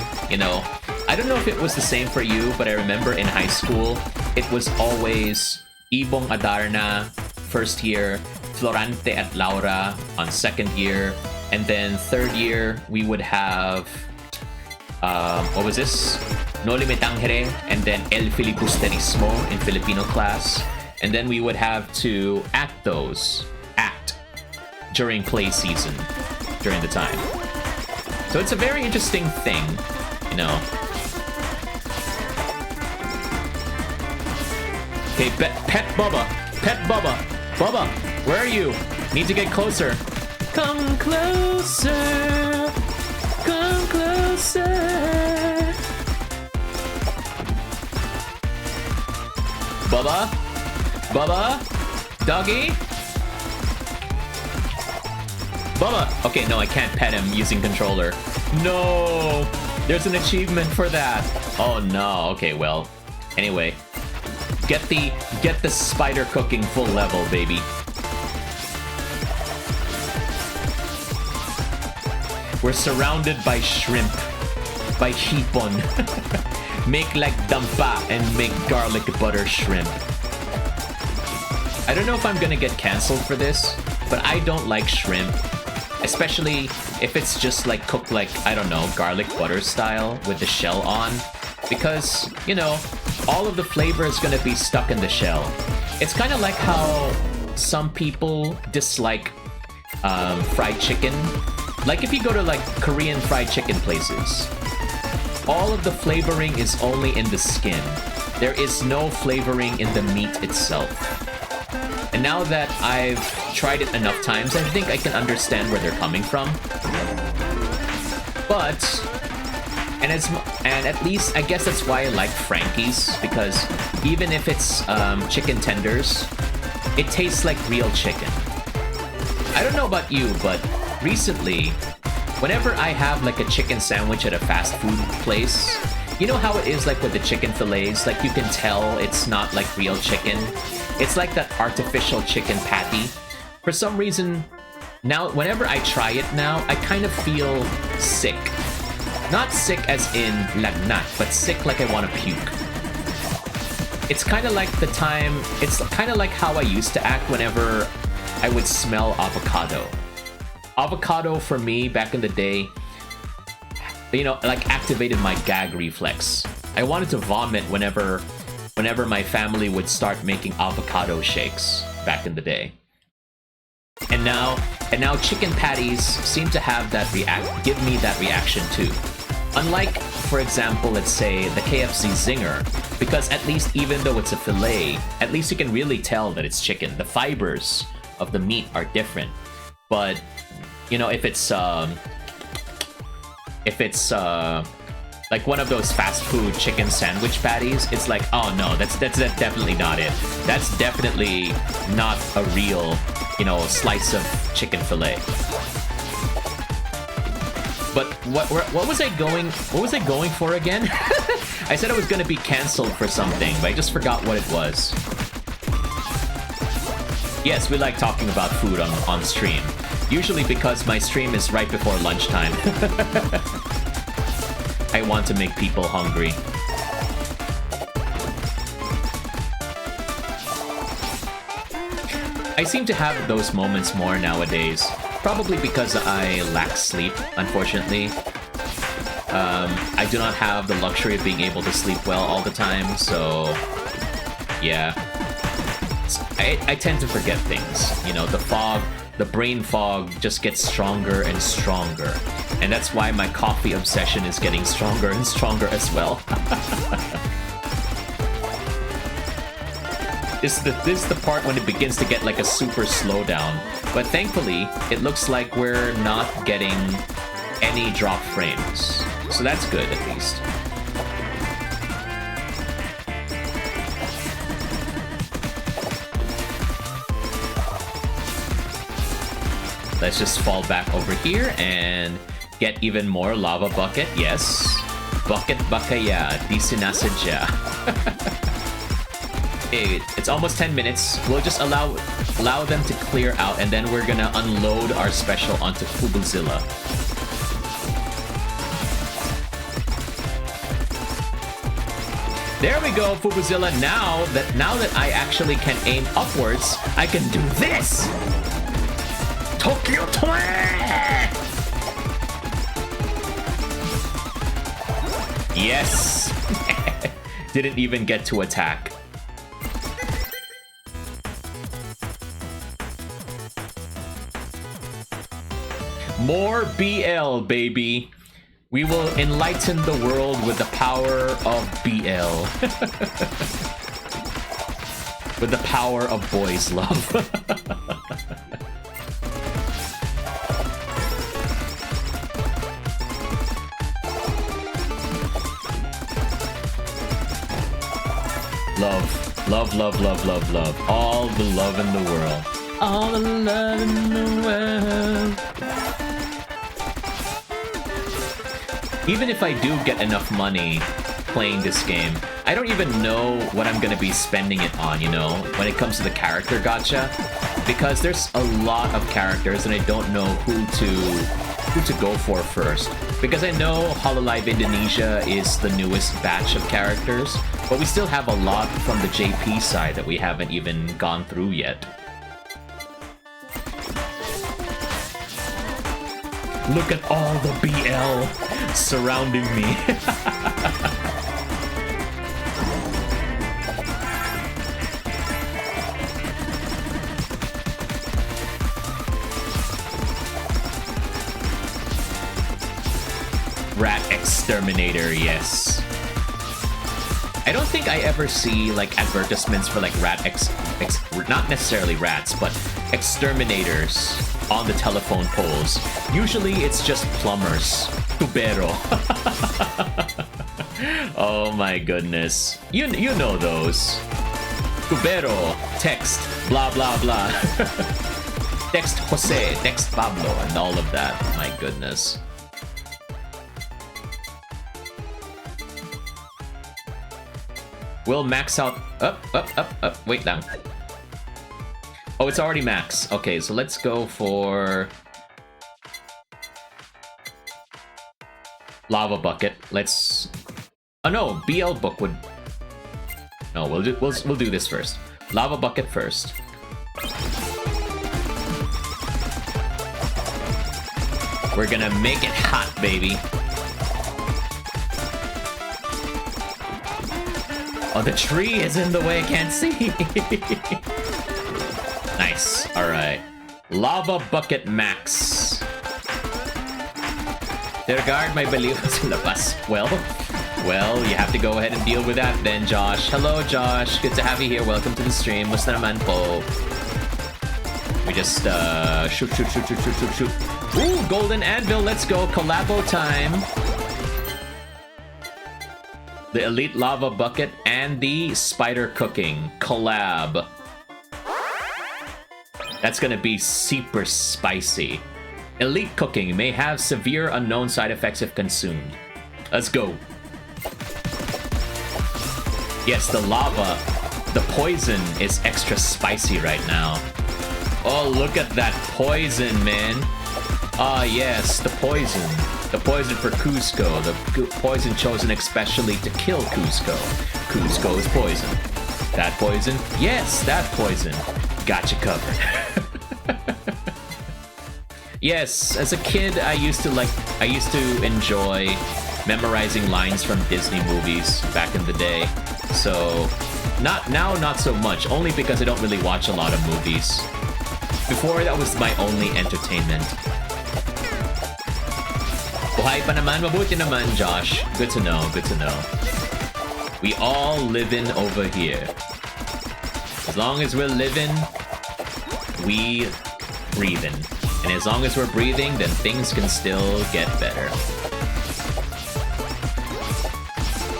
I don't know if it was the same for you, but I remember in high school, it was always Ibong Adarna, first year, Florante at Laura on second year, and then third year, we would have, what was this? Noli Me Tangere, and then El Filibusterismo in Filipino class. And then we would have to act during play season, during the time. So it's a very interesting thing, Okay, Pet Bubba, Bubba, where are you? Need to get closer. Come closer, come closer. Bubba, doggy. Bubba. Okay, no, I can't pet him using controller. No, there's an achievement for that. Oh no. Okay, well, anyway. Get the spider cooking full level, baby. We're surrounded by shrimp, by hipon. Make like dampa and make garlic butter shrimp. I don't know if I'm gonna get canceled for this, but I don't like shrimp, especially if it's just like cooked like, I don't know, garlic butter style with the shell on, because, all of the flavor is gonna be stuck in the shell. It's kind of like how some people dislike fried chicken. Like if you go to like Korean fried chicken places, all of the flavoring is only in the skin. There is no flavoring in the meat itself. And now that I've tried it enough times, I think I can understand where they're coming from. But and at least I guess that's why I like Frankie's, because even if it's chicken tenders, it tastes like real chicken. I don't know about you, but recently, whenever I have like a chicken sandwich at a fast food place, you know how it is like with the chicken fillets, like you can tell it's not like real chicken. It's like that artificial chicken patty. For some reason, now whenever I try it now, I kind of feel sick. Not sick as in lagnat, but sick like I want to puke. It's kind of like it's kind of like how I used to act whenever I would smell avocado. Avocado for me back in the day, like activated my gag reflex. I wanted to vomit whenever my family would start making avocado shakes back in the day. And now chicken patties seem to have give me that reaction too. Unlike, for example, let's say the KFC Zinger, because at least even though it's a fillet, at least you can really tell that it's chicken. The fibers of the meat are different. But, if it's like one of those fast food chicken sandwich patties, it's like, oh no, that's definitely not it. That's definitely not a real, slice of chicken fillet. But what was I going for again? I said I was going to be canceled for something, but I just forgot what it was. Yes, we like talking about food on stream. Usually because my stream is right before lunchtime. I want to make people hungry. I seem to have those moments more nowadays. Probably because I lack sleep, unfortunately. I do not have the luxury of being able to sleep well all the time, so... yeah. I tend to forget things. You know, the brain fog just gets stronger and stronger. And that's why my coffee obsession is getting stronger and stronger as well. This is the part when it begins to get like a super slowdown. But thankfully, it looks like we're not getting any drop frames. So that's good, at least. Let's just fall back over here and get even more lava bucket. Yes. Bucket bakaya. Di sinasadya. It's almost 10 minutes. We'll just allow them to clear out, and then we're gonna unload our special onto Fubuzilla. There we go, Fubuzilla. Now that I actually can aim upwards, I can do this. Tokyo Toy! Yes. Didn't even get to attack. More BL, baby. We will enlighten the world with the power of BL. With the power of boys' love. Love. Love, love, love, love, love. All the love in the world. All the love in the world. Even if I do get enough money playing this game, I don't even know what I'm gonna be spending it on, you know, when it comes to the character gacha, because there's a lot of characters and I don't know who to go for first. Because I know Hololive Indonesia is the newest batch of characters, but we still have a lot from the JP side that we haven't even gone through yet. Look at all the BL surrounding me. Rat Exterminator, yes. I don't think I ever see like advertisements for like not necessarily rats, but exterminators on the telephone poles. Usually it's just plumbers. Tubero. Oh my goodness. You know those. Tubero, text, blah blah blah. Text Jose, text Pablo, and all of that. My goodness. We'll max out. Up. Wait, down. Oh, it's already max. Okay, so let's go for lava bucket. Let's. Oh no, BL book would. No, we'll do this first. Lava bucket first. We're gonna make it hot, baby. Oh, the tree is in the way, I can't see. Nice, alright. Lava bucket max. Disregard my belief sa labas. Well, you have to go ahead and deal with that then, Josh. Hello, Josh. Good to have you here. Welcome to the stream. Musta naman po? We just, shoot. Ooh, golden anvil. Let's go. Collabo time. The elite lava bucket and the spider cooking collab. That's gonna be super spicy. Elite cooking may have severe unknown side effects if consumed. Let's go. Yes, the lava, the poison is extra spicy right now. Oh, look at that poison, man. Ah, yes, the poison. The poison for Cusco. The poison chosen especially to kill Cusco. Cusco's poison. That poison? Yes, that poison. Got you covered. Yes, as a kid, I used to enjoy memorizing lines from Disney movies back in the day. So, not so much. Only because I don't really watch a lot of movies. Before, that was my only entertainment. Buhay pa naman, mabuti naman, Josh. Good to know, good to know. We all living over here. As long as we're living, we breathing. And as long as we're breathing, then things can still get better.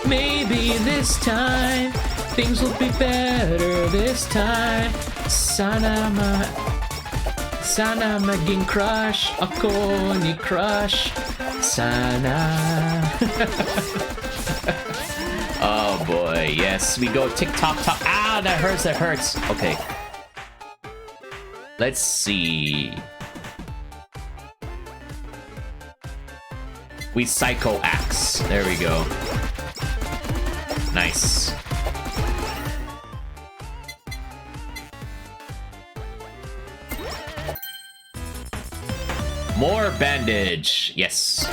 Maybe this time, things will be better this time. Sana maging crush ako ni crush. Sana. Oh boy, yes, we go tick-tock. Ah, that hurts. Okay. Let's see. We Psycho Axe. There we go. Nice. More bandage. Yes.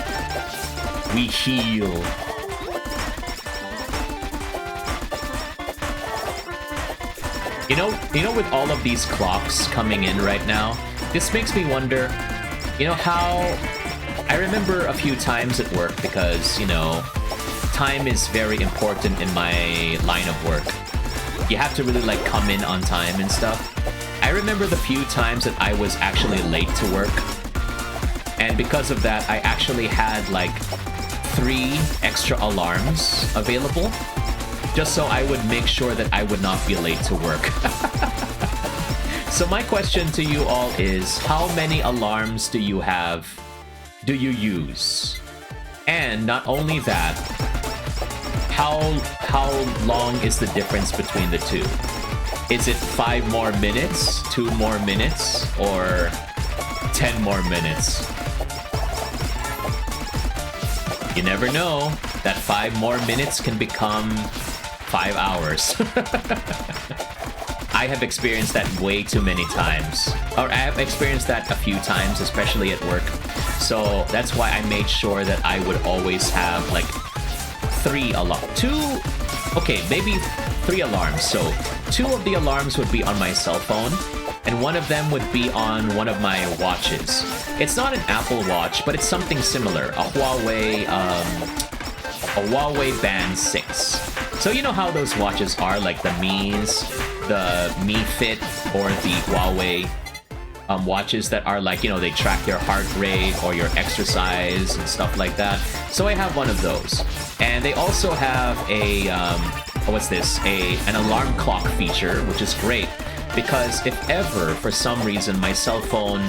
We heal. You know, with all of these clocks coming in right now, this makes me wonder, you know, how I remember a few times at work because, you know, time is very important in my line of work. You have to really like come in on time and stuff. I remember the few times that I was actually late to work. And because of that, I actually had like 3 extra alarms available. Just so I would make sure that I would not be late to work. So my question to you all is, how many alarms do you use? And not only that, how long is the difference between the two? Is it 5 more minutes, 2 more minutes, or 10 more minutes? You never know. That 5 more minutes can become 5 hours. I have experienced that way too many times. Or I have experienced that a few times, especially at work. So that's why I made sure that I would always have like 3 alarms. 2, okay, maybe 3 alarms. So 2 of the alarms would be on my cell phone, and 1 of them would be on one of my watches. It's not an Apple Watch, but it's something similar. A Huawei Band 6. So you know how those watches are, like the the Mi Fit, or the Huawei watches that are like, you know, they track your heart rate or your exercise and stuff like that. So I have one of those. And they also have a, an alarm clock feature, which is great. Because if ever, for some reason, my cell phone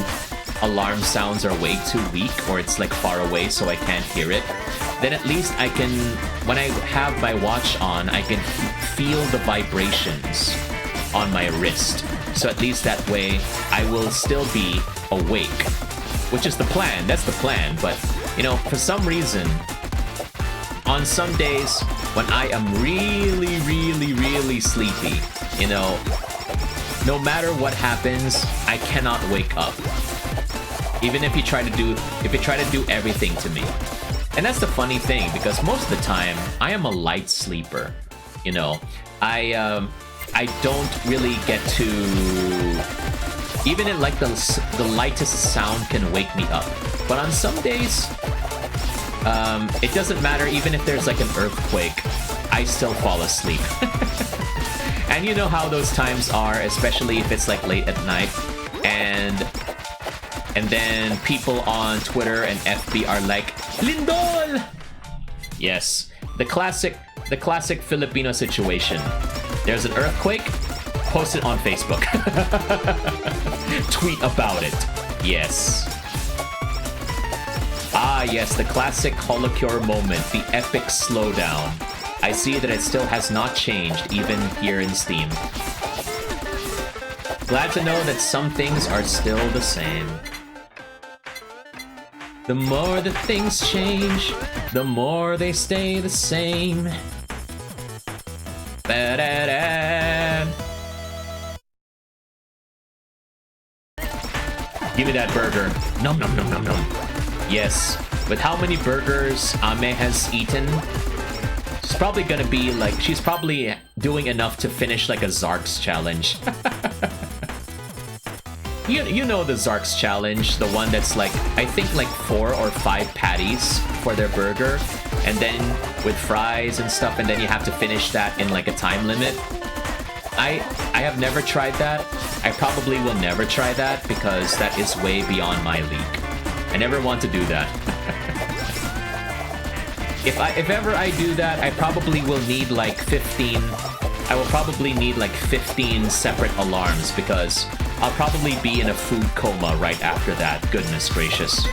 alarm sounds are way too weak, or it's like far away so I can't hear it, then at least I can, when I have my watch on, I can feel the vibrations on my wrist. So at least that way, I will still be awake. Which is the plan, that's the plan. But, you know, for some reason, on some days, when I am really sleepy, you know, no matter what happens, I cannot wake up. Even if you try to do everything to me. And that's the funny thing, because most of the time, I am a light sleeper. You know, I don't really get to, even in like the lightest sound can wake me up. But on some days, it doesn't matter, even if there's like an earthquake, I still fall asleep. And you know how those times are, especially if it's like late at night, and then people on Twitter and FB are like, Lindol! Yes, the classic Filipino situation. There's an earthquake, post it on Facebook. Tweet about it. Yes. Ah, yes, the classic Holocure moment, the epic slowdown. I see that it still has not changed, even here in Steam. Glad to know that some things are still the same. The more that things change, the more they stay the same. Ba-da-da. Give me that burger. Nom nom nom nom nom. Yes, with how many burgers Ame has eaten, she's probably gonna be like, she's probably doing enough to finish like a Zark's challenge. You know the Zark's challenge, the one that's like, I think like 4 or 5 patties for their burger, and then with fries and stuff, and then you have to finish that in like a time limit. I have never tried that. I probably will never try that because that is way beyond my league. I never want to do that. If ever I do that, I probably will need like 15. I will probably need like 15 separate alarms because I'll probably be in a food coma right after that. Goodness gracious.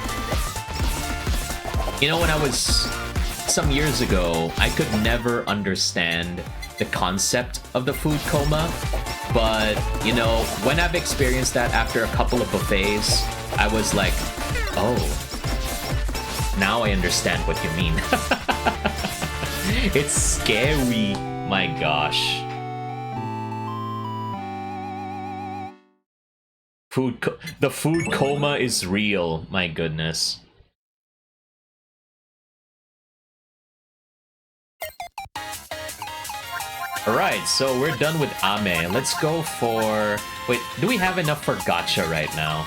You know, when I was some years ago, I could never understand the concept of the food coma, but you know, when I've experienced that after a couple of buffets, I was like, oh, now I understand what you mean. It's scary, my gosh. The food coma is real, my goodness. Alright, so we're done with Ame. Let's go for... Wait, do we have enough for gacha right now?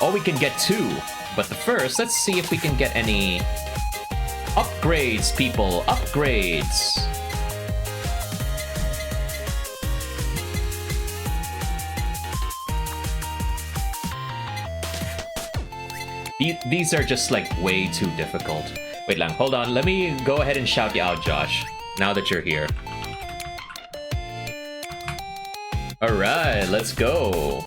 Oh, we can get 2. But first, let's see if we can get any... upgrades, people! Upgrades! These are just like way too difficult. Wait lang, hold on. Let me go ahead and shout you out, Josh. Now that you're here. Alright, let's go.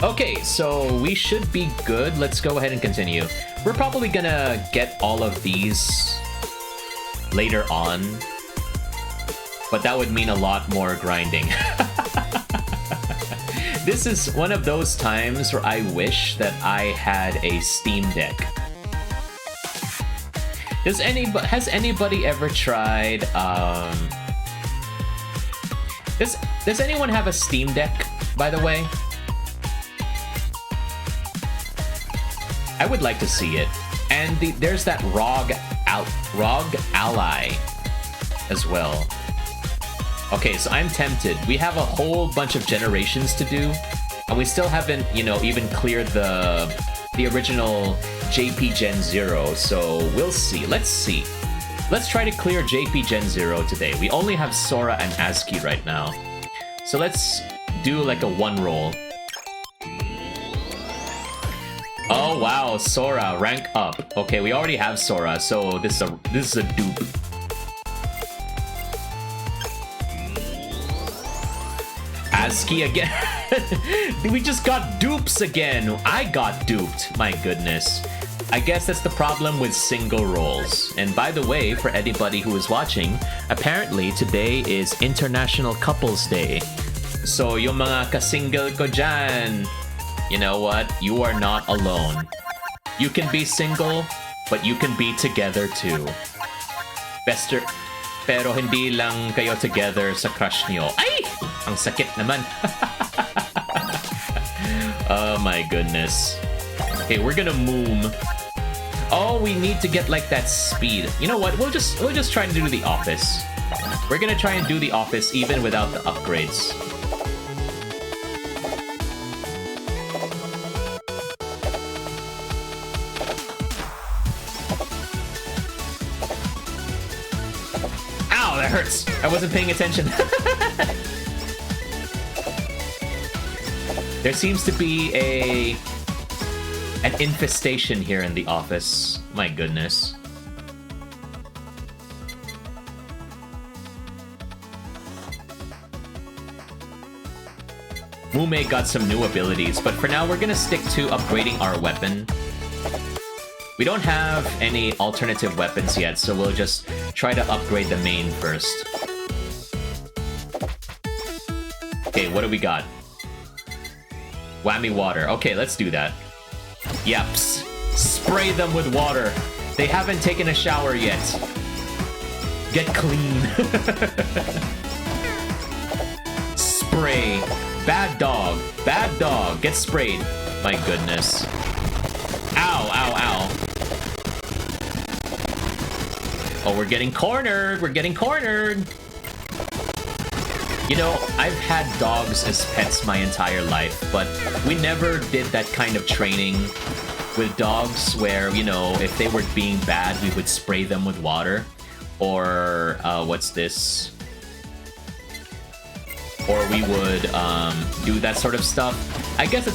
Okay, so we should be good. Let's go ahead and continue. We're probably gonna get all of these later on, but that would mean a lot more grinding. This is one of those times where I wish that I had a Steam Deck. Has anybody ever tried, Does anyone have a Steam Deck, by the way? I would like to see it. And there's that ROG Ally as well. Okay, so I'm tempted. We have a whole bunch of generations to do, and we still haven't, you know, even cleared the original JP Gen 0, so we'll see. Let's see. Let's try to clear JP Gen 0 today. We only have Sora and ASCII right now. So let's do like a 1 roll. Oh wow, Sora, rank up. Okay, we already have Sora, so this is a dupe. ASCII again. We just got dupes again. I got duped. My goodness. I guess that's the problem with single rolls. And by the way, for anybody who is watching, apparently today is International Couples Day. So yung mga ka-single ko dyan, you know what? You are not alone. You can be single, but you can be together too. Pero hindi lang kayo together sa crush nyo. Ay! Ang sakit naman. Oh my goodness. Okay, we're gonna moom. Oh, we need to get like that speed. You know what? We'll just try and do the office. We're gonna try and do the office even without the upgrades. Ow, that hurts. I wasn't paying attention. There seems to be an infestation here in the office. My goodness. Mume got some new abilities, but for now we're gonna stick to upgrading our weapon. We don't have any alternative weapons yet, so we'll just try to upgrade the main first. Okay, what do we got? Whammy water. Okay, let's do that. Yeps. Spray them with water. They haven't taken a shower yet. Get clean. Spray. Bad dog. Bad dog. Get sprayed. My goodness. Ow, ow, ow. Oh, we're getting cornered. We're getting cornered. You know, I've had dogs as pets my entire life, but we never did that kind of training with dogs where, you know, if they were being bad, we would spray them with water. Or, what's this? Or we would do that sort of stuff. I guess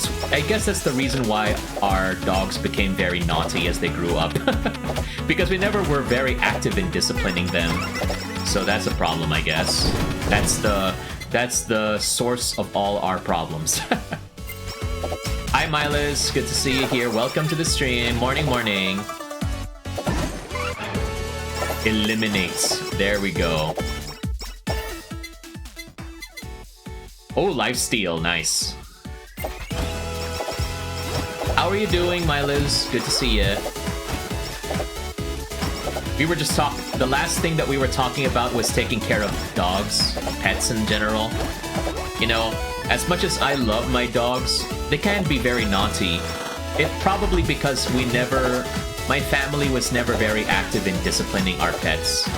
that's the reason why our dogs became very naughty as they grew up. Because we never were very active in disciplining them. So that's a problem, I guess. That's the source of all our problems. Hi, Milas. Good to see you here. Welcome to the stream. Morning, morning. Eliminates. There we go. Oh, lifesteal. Nice. How are you doing, Milas? Good to see you. We were just the last thing that we were talking about was taking care of dogs, pets in general. You know, as much as I love my dogs, they can be very naughty. It probably because my family was never very active in disciplining our pets.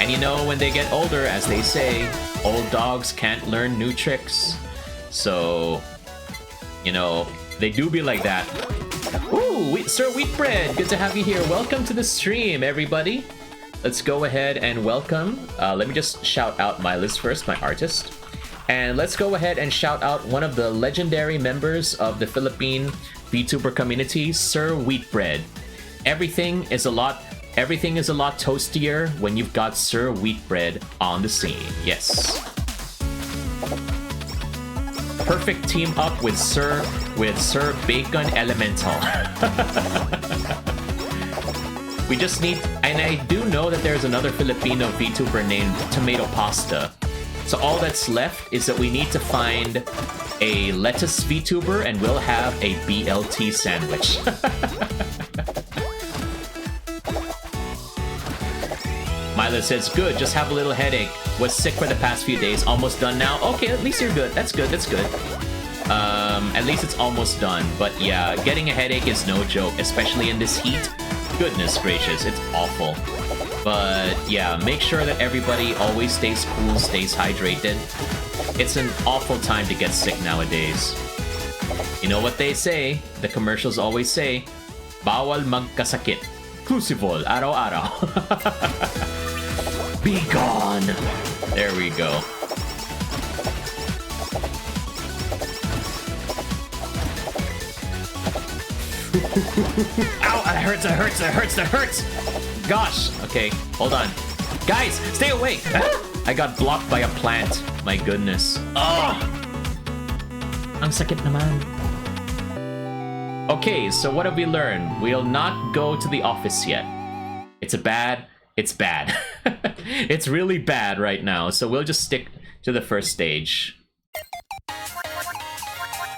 And you know, when they get older, as they say, old dogs can't learn new tricks. So, you know, they do be like that. Ooh, Sir Wheatbread, good to have you here. Welcome to the stream, everybody. Let's go ahead and welcome. Let me just shout out my list first, my artist. And let's go ahead and shout out one of the legendary members of the Philippine VTuber community, Sir Wheatbread. Everything is a lot toastier when you've got Sir Wheatbread on the scene. Yes. Perfect team up with Sir Bacon Elemental. We just need, and I do know that there's another Filipino VTuber named Tomato Pasta. So all that's left is that we need to find a lettuce VTuber and we'll have a BLT sandwich. Milo says, good, just have a little headache. Was sick for the past few days, almost done now. Okay, at least you're good. That's good, that's good. At least it's almost done. But yeah, getting a headache is no joke, especially in this heat. Goodness gracious, it's awful. But yeah, make sure that everybody always stays cool, stays hydrated. It's an awful time to get sick nowadays. You know what they say, the commercials always say, bawal magkasakit. Crucible, araw-araw. Be gone! There we go. Ow! That hurts, that hurts, that hurts, that hurts! Gosh! Okay, hold on. Guys, stay away! I got blocked by a plant. My goodness. Oh! Ang sakit naman. Okay, so what have we learned? We'll not go to the office yet. It's bad. It's really bad right now, so we'll just stick to the first stage.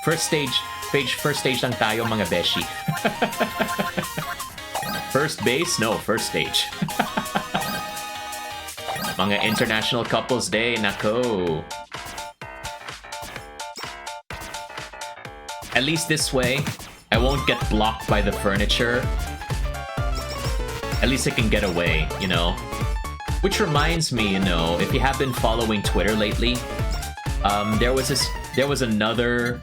First stage lang tayo, mga beshi. First base? No, first stage. Mga International Couples Day, nako. At least this way, I won't get blocked by the furniture. At least I can get away, you know? Which reminds me, you know, if you have been following Twitter lately, there was another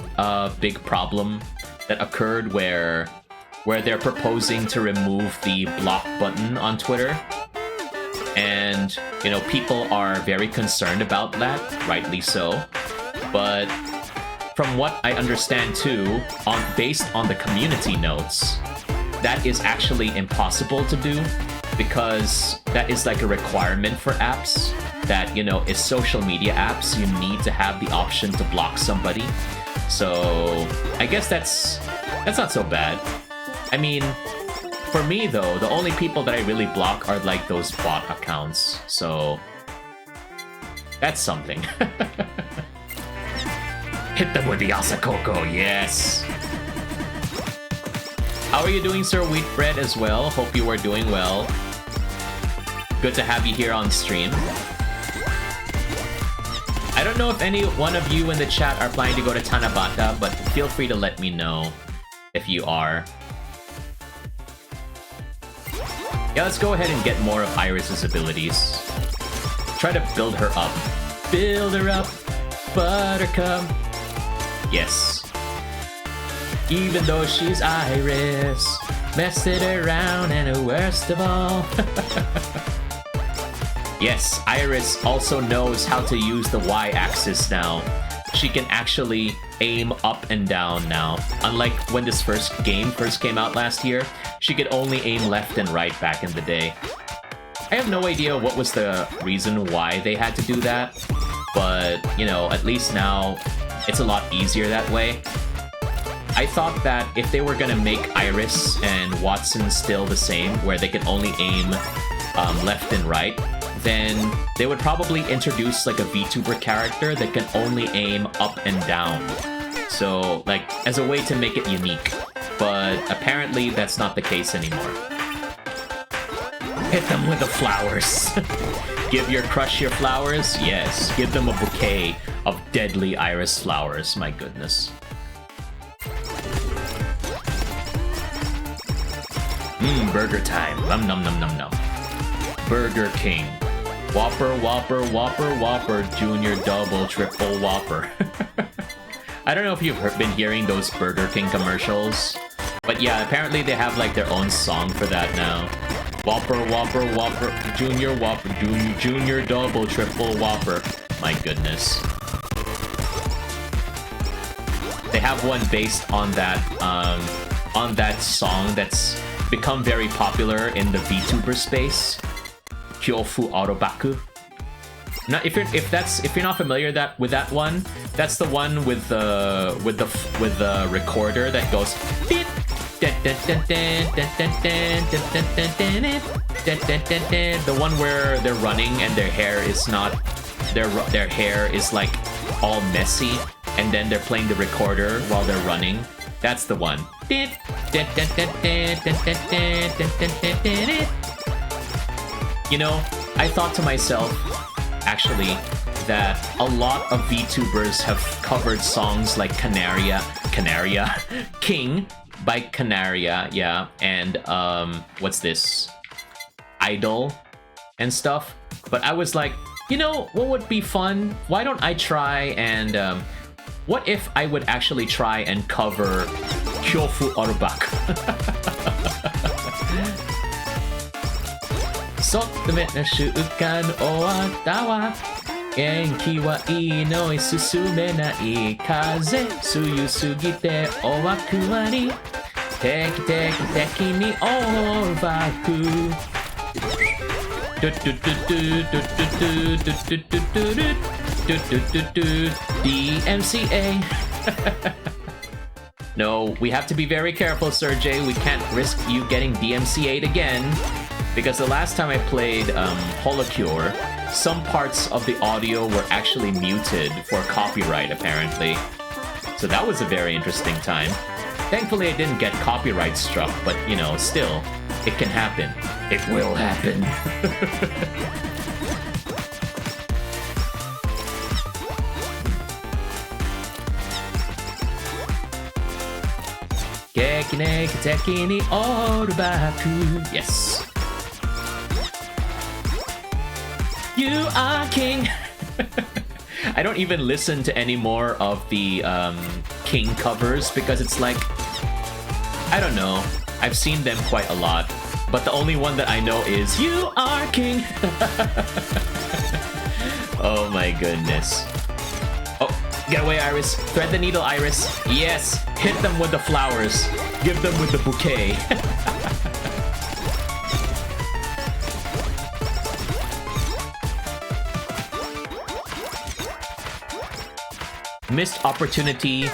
big problem that occurred where they're proposing to remove the block button on Twitter. And, you know, people are very concerned about that, rightly so. But from what I understand too, based on the community notes, that is actually impossible to do because that is like a requirement for apps that, you know, is social media apps. You need to have the option to block somebody. So I guess that's not so bad. I mean, For me, though, the only people that I really block are like those bot accounts. So that's something. Hit them with the Asakoko, yes! How are you doing, Sir Wheatbread, as well? Hope you are doing well. Good to have you here on stream. I don't know if any one of you in the chat are planning to go to Tanabata, but feel free to let me know if you are. Yeah, let's go ahead and get more of Iris's abilities. Try to build her up. Build her up, Buttercup. Yes. Even though she's Iris, messed it around and worst of all. Yes, Iris also knows how to use the Y-axis now. She can actually aim up and down now. Unlike when this game first came out last year, she could only aim left and right back in the day. I have no idea what was the reason why they had to do that, but, you know, at least now it's a lot easier that way. I thought that if they were gonna make Iris and Watson still the same, where they can only aim left and right, then they would probably introduce like a VTuber character that can only aim up and down. So, like, as a way to make it unique. But apparently that's not the case anymore. Hit them with the flowers. Give your crush your flowers? Yes, give them a bouquet of deadly Iris flowers, my goodness. Burger time. Nom nom nom nom nom. Burger King. Whopper, Whopper, Whopper, Whopper, Junior, Double, Triple Whopper. I don't know if you've been hearing those Burger King commercials, but yeah, apparently they have like their own song for that now. Whopper, Whopper, Whopper, Junior, Whopper, Junior, Double, Triple Whopper. My goodness. They have one based on that song that's become very popular in the VTuber space. Kyofu Autobaku. Now, if you're not familiar with that one, that's the one with the recorder that goes. The one where they're running and their hair is not their hair is like all messy, and then they're playing the recorder while they're running. That's the one. You know, I thought to myself, actually, that a lot of VTubers have covered songs like Canaria, King by Canaria, yeah, and what's this? Idol and stuff. But I was like, you know, what would be fun? Why don't I try and what if I would actually try and cover Kyofu Orubak? そっとめな習慣終わったわ元気はいいのに進めない風強すぎてお枠わり定期的にオーバークDMCA No, we have to be very careful, Serjay. We can't risk you getting DMCA'd again. Because the last time I played Holocure, some parts of the audio were actually muted for copyright, apparently. So that was a very interesting time. Thankfully, I didn't get copyright struck, but, you know, still, it can happen. It will happen. Yes. You are king. I don't even listen to any more of the King covers because it's like, I don't know. I've seen them quite a lot, but the only one that I know is You Are King. Oh my goodness. Oh, get away, Iris. Thread the needle, Iris. Yes, hit them with the flowers. Give them with the bouquet. Missed opportunity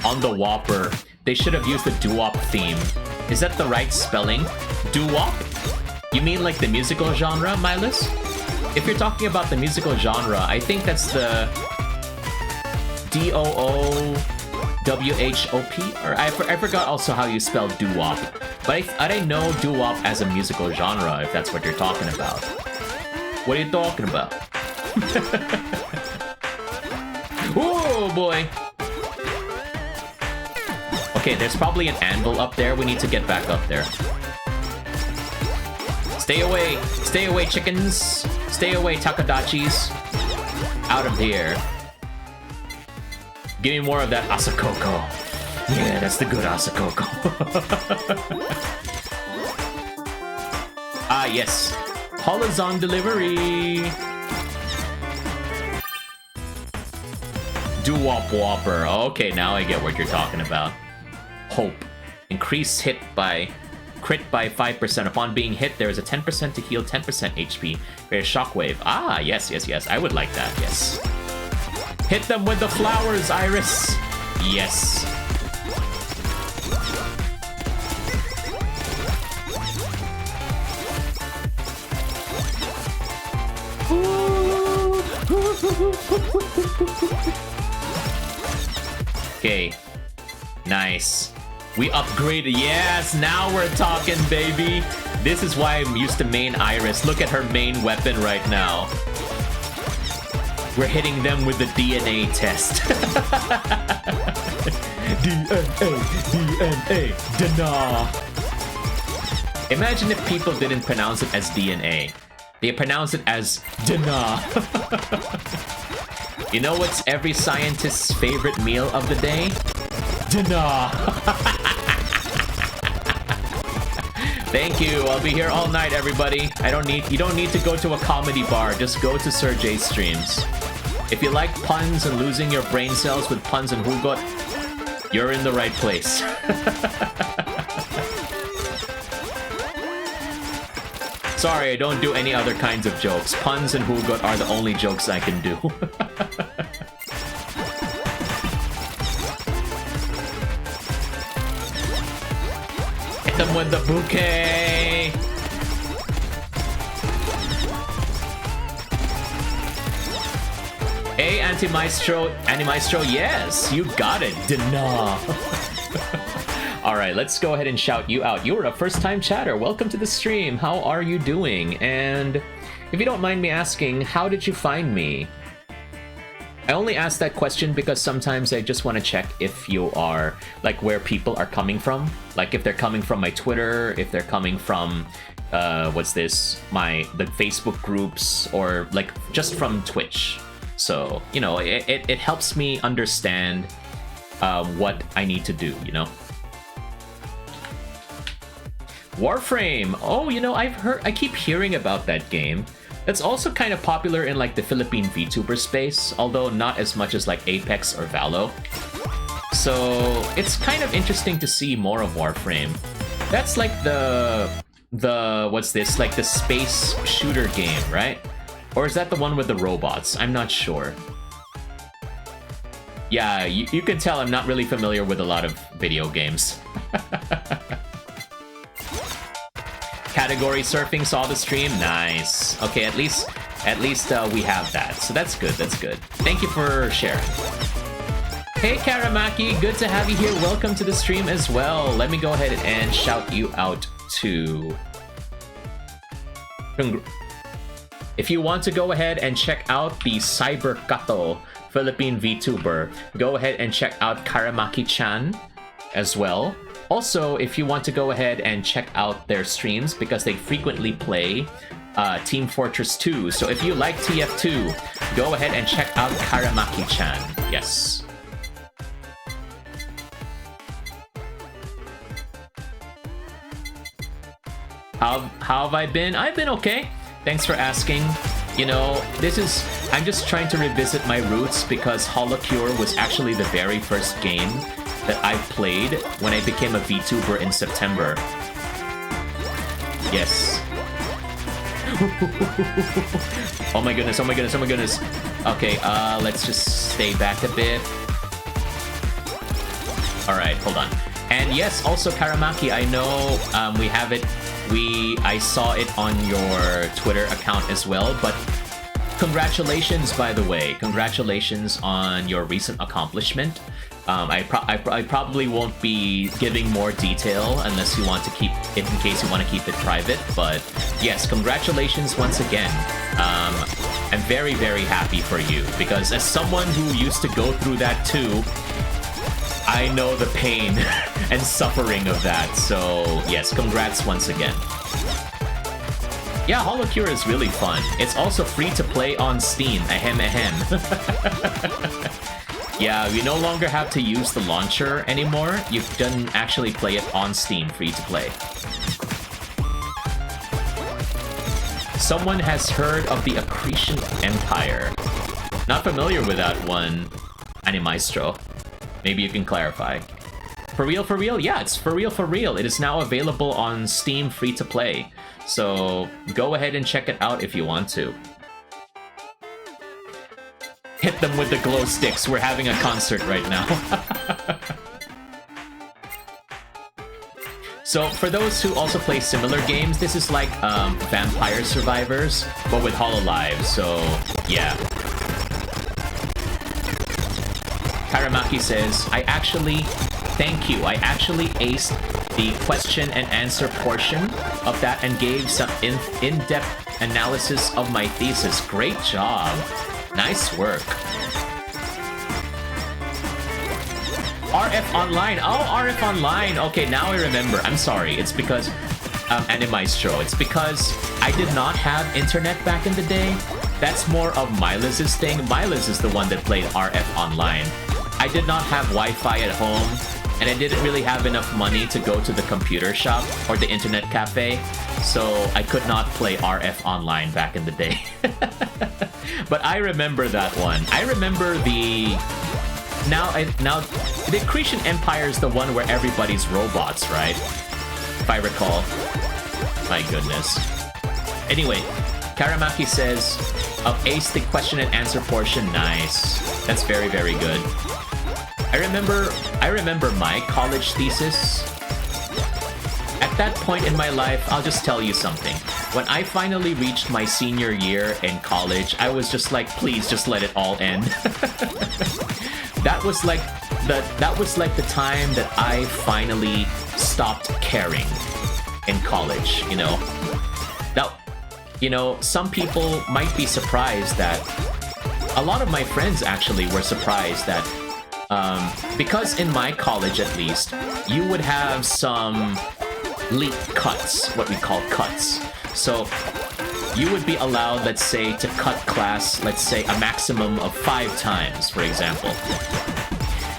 on the Whopper. They should have used the doo-wop theme Is that the right spelling? Doo-wop? You mean like the musical genre, Miles? If you're talking about the musical genre, I think that's the D-O-O-W-H-O-P? Or I forgot also how you spell doo-wop. But I didn't know doo-wop as a musical genre, if that's what you're talking about. What are you talking about? Oh boy! Okay, there's probably an anvil up there. We need to get back up there. Stay away! Stay away, chickens! Stay away, Takadachis! Out of here. Give me more of that Asakoko. Yeah, that's the good Asakoko. Ah, yes. Holo's on delivery! Doo-wop whopper. Okay, now I get what you're talking about. Hope. Increase hit by... Crit by 5%. Upon being hit, there is a 10% to heal 10% HP. There's shockwave. Ah, yes, yes, yes. I would like that, yes. Hit them with the flowers, Iris! Yes. Okay. Nice. We upgraded. Yes, now we're talking, baby. This is why I'm used to main Iris. Look at her main weapon right now. We're hitting them with the DNA test. DNA, DNA. Imagine if people didn't pronounce it as DNA. They pronounce it as DNA. You know what's every scientist's favorite meal of the day? Dinner. Thank you. I'll be here all night, everybody. You don't need to go to a comedy bar. Just go to Serjay's streams. If you like puns and losing your brain cells with puns and hugot, you're in the right place. Sorry, I don't do any other kinds of jokes. Puns and hugot are the only jokes I can do. Hit them with the bouquet! Hey, Anti-Maestro, yes, you got it, Dana. Alright, let's go ahead and shout you out. You're a first-time chatter. Welcome to the stream. How are you doing? And if you don't mind me asking, how did you find me? I only ask that question because sometimes I just want to check if you are, like, where people are coming from. Like, if they're coming from my Twitter, if they're coming from, the Facebook groups, or, like, just from Twitch. So, you know, it helps me understand what I need to do, you know? Warframe! Oh, you know, I keep hearing about that game. It's also kind of popular in like the Philippine VTuber space, although not as much as like Apex or Valo. So it's kind of interesting to see more of Warframe. That's like the what's this? Like the space shooter game, right? Or is that the one with the robots? I'm not sure. Yeah, you can tell I'm not really familiar with a lot of video games. Category surfing saw the stream. Nice. Okay, at least we have that. So that's good. That's good. Thank you for sharing. Hey Karamaki, good to have you here. Welcome to the stream as well. Let me go ahead and shout you out too. If you want to go ahead and check out the Cyber Kato Philippine VTuber, go ahead and check out Karamaki-chan as well. Also, if you want to go ahead and check out their streams, because they frequently play Team Fortress 2. So if you like TF2, go ahead and check out Karamaki-chan. Yes. How have I been? I've been okay. Thanks for asking. You know, I'm just trying to revisit my roots because Holocure was actually the very first game that I played when I became a VTuber in September. Yes. Oh my goodness, oh my goodness, oh my goodness. Okay, let's just stay back a bit. Alright, hold on. And yes, also Karamaki, I know we have it. I saw it on your Twitter account as well, but congratulations, by the way. Congratulations on your recent accomplishment. I probably won't be giving more detail unless you want to keep it, in case you want to keep it private. But yes, congratulations once again. I'm very, very happy for you, because as someone who used to go through that too, I know the pain and suffering of that. So yes, congrats once again. Yeah, Holocure is really fun. It's also free to play on Steam. Ahem ahem. Yeah, you no longer have to use the launcher anymore. You can actually play it on Steam, free to play. Someone has heard of the Accretion Empire. Not familiar with that one, Animaestro. Maybe you can clarify. For real, for real? Yeah, it's for real, for real. It is now available on Steam, free to play. So go ahead and check it out if you want to. Hit them with the glow sticks. We're having a concert right now. So for those who also play similar games, this is like Vampire Survivors, but with HoloLive. So yeah. Karamaki says, thank you. I actually aced the question and answer portion of that and gave some in-depth analysis of my thesis. Great job. Nice work. RF Online. Oh, RF Online. Okay, now I remember. I'm sorry. It's because Animaestro. It's because I did not have internet back in the day. That's more of Miles' thing. Miles is the one that played RF Online. I did not have Wi-Fi at home, and I didn't really have enough money to go to the computer shop or the internet cafe, so I could not play RF Online back in the day. But I remember that one. I remember the... Now, the Accretion Empire is the one where everybody's robots, right? If I recall. My goodness. Anyway, Karamaki says, ace the question and answer portion. Nice. That's very, very good. I remember my college thesis. At that point in my life, I'll just tell you something. When I finally reached my senior year in college, I was just like, please just let it all end. That was like the time that I finally stopped caring in college, you know. Now, you know, some people might be surprised that a lot of my friends actually were surprised that because in my college at least, you would have some leak cuts, what we call cuts. So you would be allowed, let's say, to cut class, let's say, a maximum of 5 times, for example.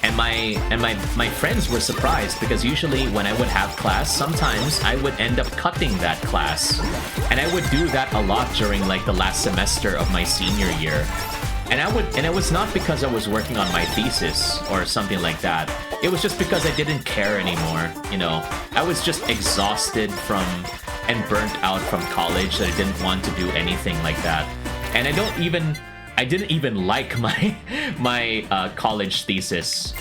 And my friends were surprised because usually when I would have class, sometimes I would end up cutting that class. And I would do that a lot during like the last semester of my senior year. And it was not because I was working on my thesis or something like that. It was just because I didn't care anymore, you know. I was just exhausted from and burnt out from college that I didn't want to do anything like that. And I didn't even like my college thesis.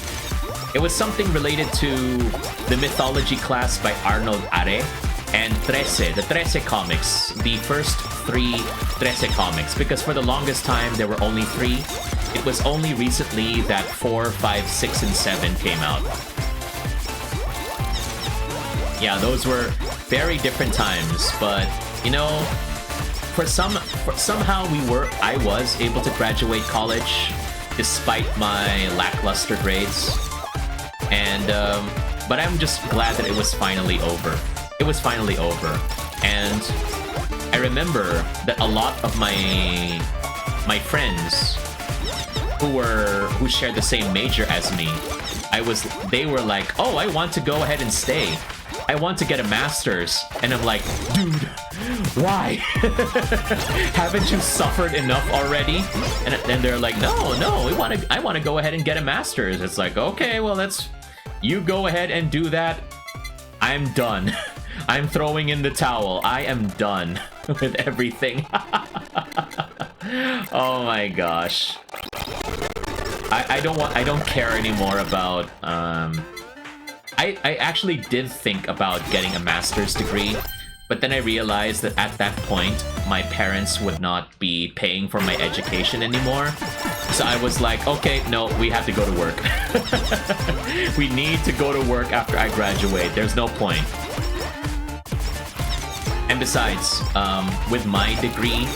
It was something related to the mythology class by Arnold Are and the Trece comics, the first 3 Trece comics, because for the longest time there were only 3. It was only recently that 4, 5, 6, and 7 came out. Yeah, those were very different times, but you know, somehow I was able to graduate college despite my lackluster grades, and but I'm just glad that it was finally over. It was finally over, and I remember that a lot of my friends who shared the same major as me, they were like, oh, I want to go ahead and stay. I want to get a master's. And I'm like, dude, why? Haven't you suffered enough already? And they're like, no, I want to go ahead and get a master's. It's like, okay, well, you go ahead and do that. I'm done. I'm throwing in the towel. I am done with everything. Oh my gosh. I don't care anymore about I actually did think about getting a master's degree, but then I realized that at that point, my parents would not be paying for my education anymore. So I was like, okay, no, we have to go to work. We need to go to work after I graduate. There's no point. And besides, with my degree,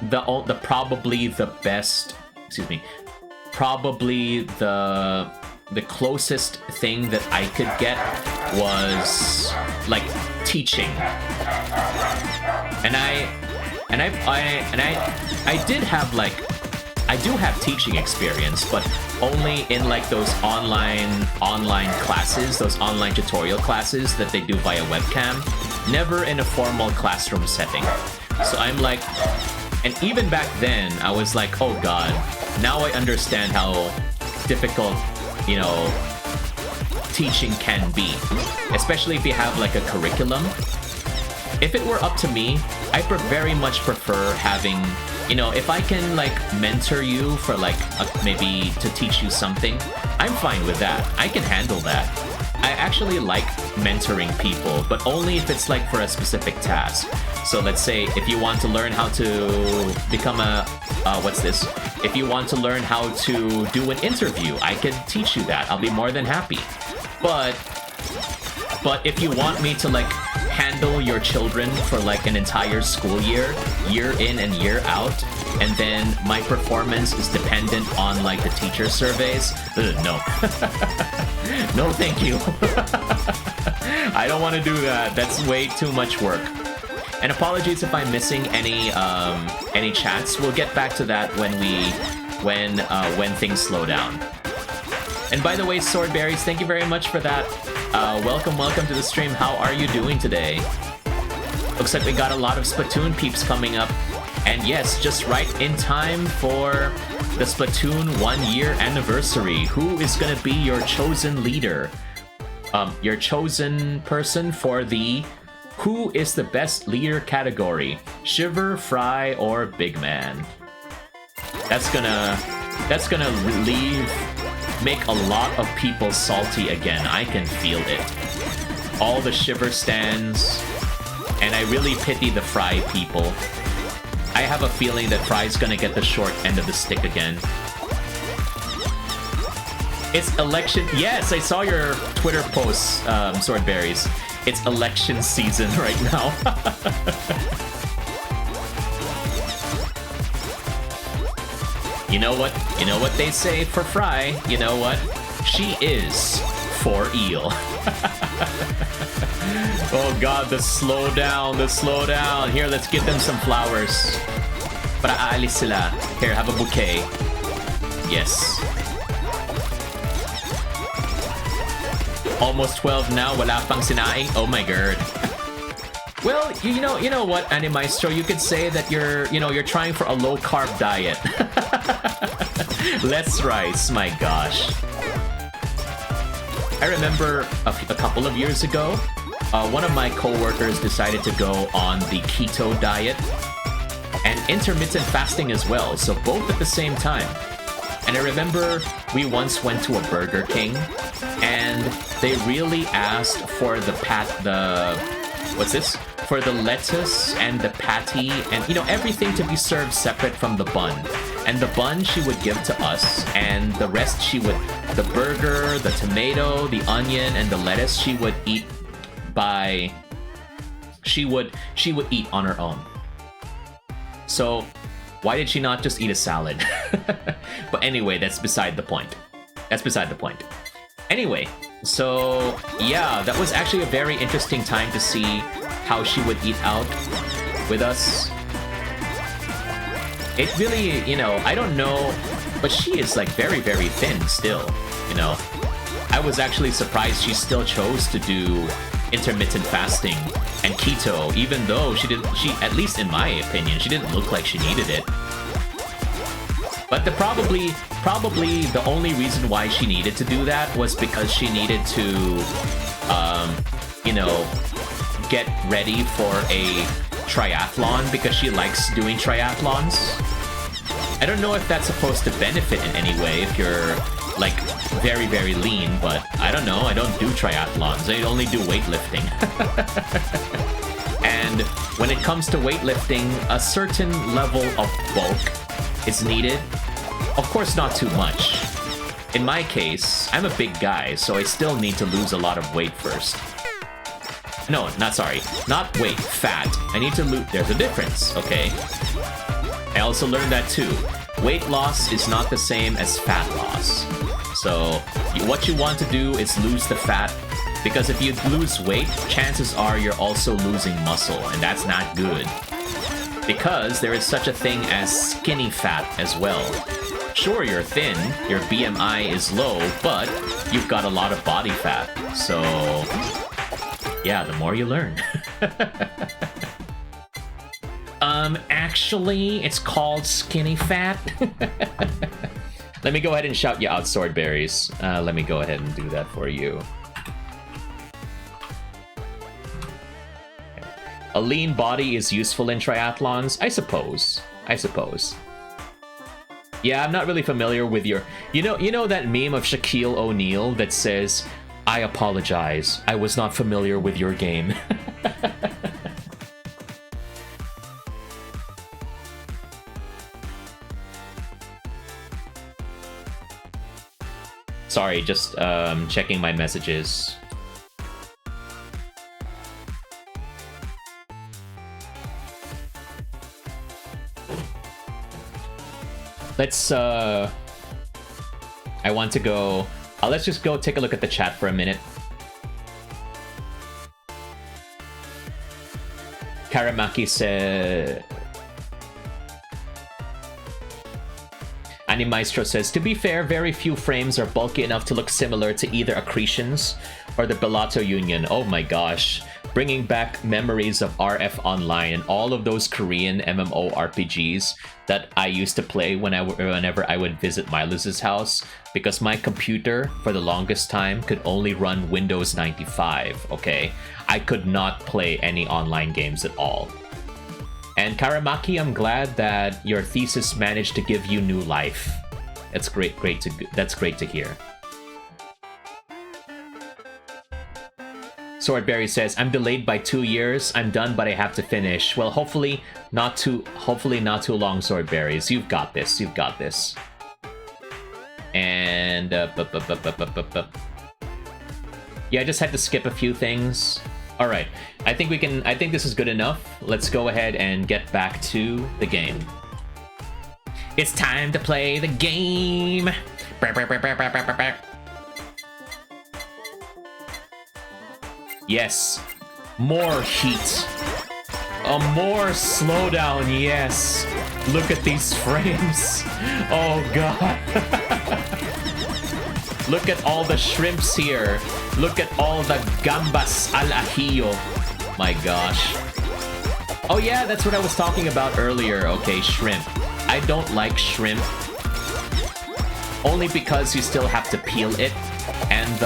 the probably the best, probably the closest thing that I could get was like teaching. And I did have like, I do have teaching experience, but only in like those online classes, those online tutorial classes that they do via webcam, never in a formal classroom setting. So I'm like, and even back then, I was like, oh god, now I understand how difficult, you know, teaching can be. Especially if you have like a curriculum. If it were up to me, I very much prefer having, you know, if I can like mentor you for like maybe to teach you something, I'm fine with that. I can handle that. I actually like mentoring people, but only if it's like for a specific task. So let's say if you want to learn how to become a, if you want to learn how to do an interview, I can teach you that. I'll be more than happy. But if you want me to like handle your children for like an entire school year in and year out, and then my performance is dependent on like the teacher surveys, no. No thank you. I don't want to do that. That's way too much work. And apologies if I'm missing any chats. We'll get back to that when things slow down. And by the way, Swordberries, thank you very much for that. Welcome to the stream. How are you doing today? Looks like we got a lot of Splatoon peeps coming up. And yes, just right in time for the Splatoon 1-year anniversary. Who is gonna be your chosen leader? Your chosen person for the Who is the best leader category? Shiver, Fry, or Big Man? That's gonna make a lot of people salty again. I can feel it. All the Shiver stands, and I really pity the Fry people. I have a feeling that Fry's gonna get the short end of the stick again. It's election. Yes, I saw your Twitter posts, Swordberries. It's election season right now. You know what? You know what they say for Fry? You know what? She is for eel. Oh god, the slowdown. Here, let's give them some flowers. Para aalis sila. Here, have a bouquet. Yes. Almost 12 now, wala pang sinaing. Oh my god. Well, you know what, Animaestro, you could say that you're trying for a low-carb diet. Less rice, my gosh. I remember a couple of years ago, one of my coworkers decided to go on the keto diet and intermittent fasting as well, so both at the same time. And I remember we once went to a Burger King, and they really asked for for the lettuce and the patty and, everything to be served separate from the bun. And the bun she would give to us, and the rest the burger, the tomato, the onion, and the lettuce she would eat on her own. So why did she not just eat a salad? But anyway, that's beside the point. Anyway, so yeah, that was actually a very interesting time to see how she would eat out with us. It really, I don't know, but she is like very, very thin still, I was actually surprised she still chose to do intermittent fasting and keto, even though she, at least in my opinion, she didn't look like she needed it. But probably the only reason why she needed to do that was because she needed to, get ready for a triathlon, because she likes doing triathlons. I don't know if that's supposed to benefit in any way if you're, like very, very lean, but I don't know, I don't do triathlons, I only do weightlifting. And when it comes to weightlifting, a certain level of bulk is needed. Of course, not too much. In my case, I'm a big guy, so I still need to lose a lot of weight first. No, not weight, fat. I need to lose, there's a difference, okay? I also learned that too. Weight loss is not the same as fat loss. So, what you want to do is lose the fat, because if you lose weight, chances are you're also losing muscle, and that's not good. Because there is such a thing as skinny fat as well. Sure, you're thin, your BMI is low, but you've got a lot of body fat. So, yeah, the more you learn. Actually, it's called skinny fat. Let me go ahead and shout you out, Swordberries. Let me go ahead and do that for you. A lean body is useful in triathlons? I suppose. Yeah, I'm not really familiar with your... You know that meme of Shaquille O'Neal that says, "I apologize, I was not familiar with your game." Sorry, just checking my messages. Let's, I want to go... let's just go take a look at the chat for a minute. Karamaki said... Animaestro says, to be fair, very few frames are bulky enough to look similar to either Accretions or the Bellato Union. Oh my gosh. Bringing back memories of RF Online and all of those Korean MMORPGs that I used to play whenever I would visit Milus's house, because my computer, for the longest time, could only run Windows 95, okay? I could not play any online games at all. And Karamaki, I'm glad that your thesis managed to give you new life. That's great to hear. Swordberry says, I'm delayed by 2 years. I'm done, but I have to finish. Well, hopefully not too long, Swordberries. You've got this. And yeah, I just had to skip a few things. All right, I think this is good enough. Let's go ahead and get back to the game. It's time to play the game. Yes, more heat. More slowdown, yes. Look at these frames. Oh god. Look at all the shrimps here. Look at all the gambas al ajillo. My gosh. Oh yeah, that's what I was talking about earlier. Okay, shrimp. I don't like shrimp. Only because you still have to peel it. And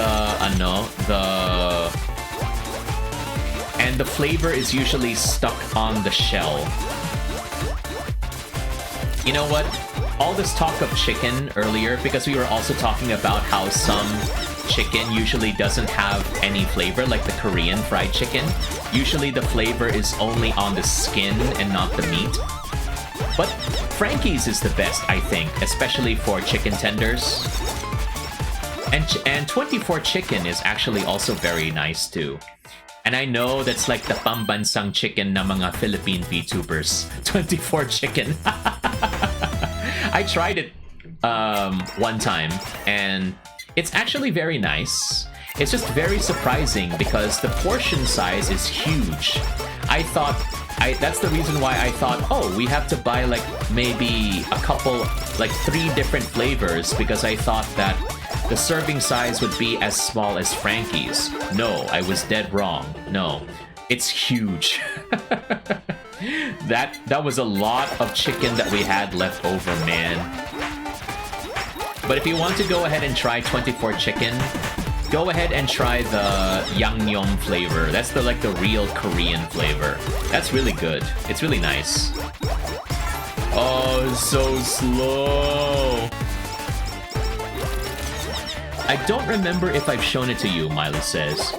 the flavor is usually stuck on the shell. You know what? All this talk of chicken earlier, because we were also talking about how some chicken usually doesn't have any flavor, like the Korean fried chicken. Usually the flavor is only on the skin and not the meat. But Frankie's is the best, I think, especially for chicken tenders. And 24 chicken is actually also very nice too. And I know that's like the pambansang chicken ng mga Philippine VTubers. 24 chicken. I tried it one time, and it's actually very nice. It's just very surprising because the portion size is huge. That's the reason why I thought, oh, we have to buy like maybe a couple, like 3 different flavors, because I thought that the serving size would be as small as Frankie's. No, I was dead wrong. No, it's huge. That was a lot of chicken that we had left over, man. But if you want to go ahead and try 24 chicken, go ahead and try the yangnyeom flavor. That's the real Korean flavor. That's really good. It's really nice. Oh, so slow. I don't remember if I've shown it to you, Milo says.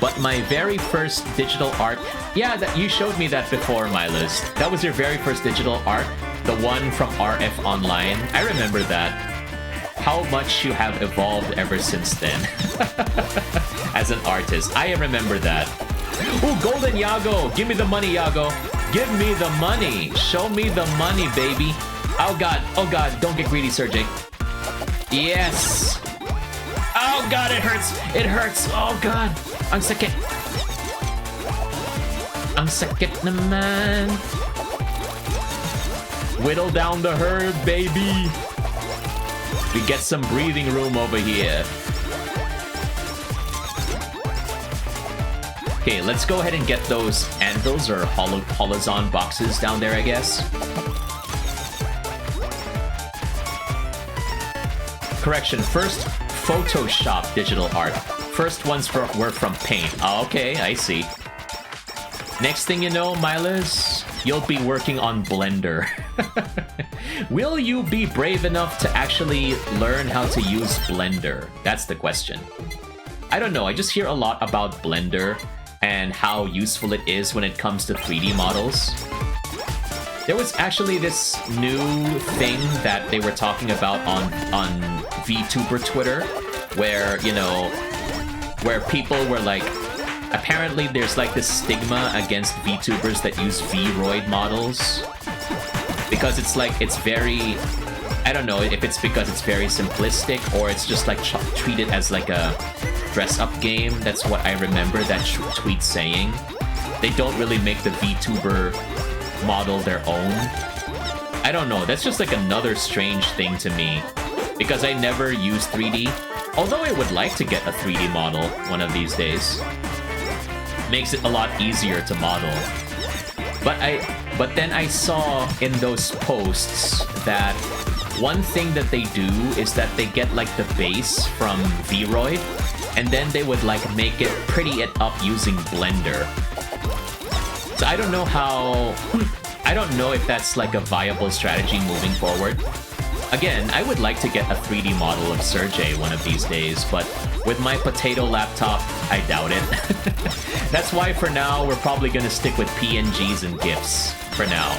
But my very first digital art... Yeah, that you showed me that before, Milos. That was your very first digital art? The one from RF Online? I remember that. How much you have evolved ever since then. As an artist. I remember that. Ooh, Golden Yago! Give me the money, Yago! Give me the money! Show me the money, baby! Oh god, don't get greedy, Serjay. Yes! Oh god, it hurts! It hurts! Oh god! Ang sakit! Ang sakit naman! Whittle down the herd, baby! We get some breathing room over here. Okay, let's go ahead and get those anvils or holozon boxes down there, I guess. Correction, first Photoshop digital art. First ones were from Paint. Oh, okay, I see. Next thing you know, Miles, you'll be working on Blender. Will you be brave enough to actually learn how to use Blender? That's the question. I don't know, I just hear a lot about Blender and how useful it is when it comes to 3D models. There was actually this new thing that they were talking about on VTuber Twitter, where, you know, where people were like, apparently there's like this stigma against VTubers that use V-Roid models. Because it's like, it's very, I don't know if it's because it's very simplistic or it's just like treated as like a dress-up game. That's what I remember that tweet saying. They don't really make the VTuber model their own. I don't know, that's just like another strange thing to me. Because I never use 3D. Although I would like to get a 3D model one of these days. Makes it a lot easier to model. But then I saw in those posts that one thing that they do is that they get like the base from V-Roid and then they would like make it, pretty it up using Blender. So I don't know if that's like a viable strategy moving forward. Again, I would like to get a 3D model of Serjay one of these days, but with my potato laptop, I doubt it. That's why for now, we're probably gonna stick with PNGs and GIFs for now.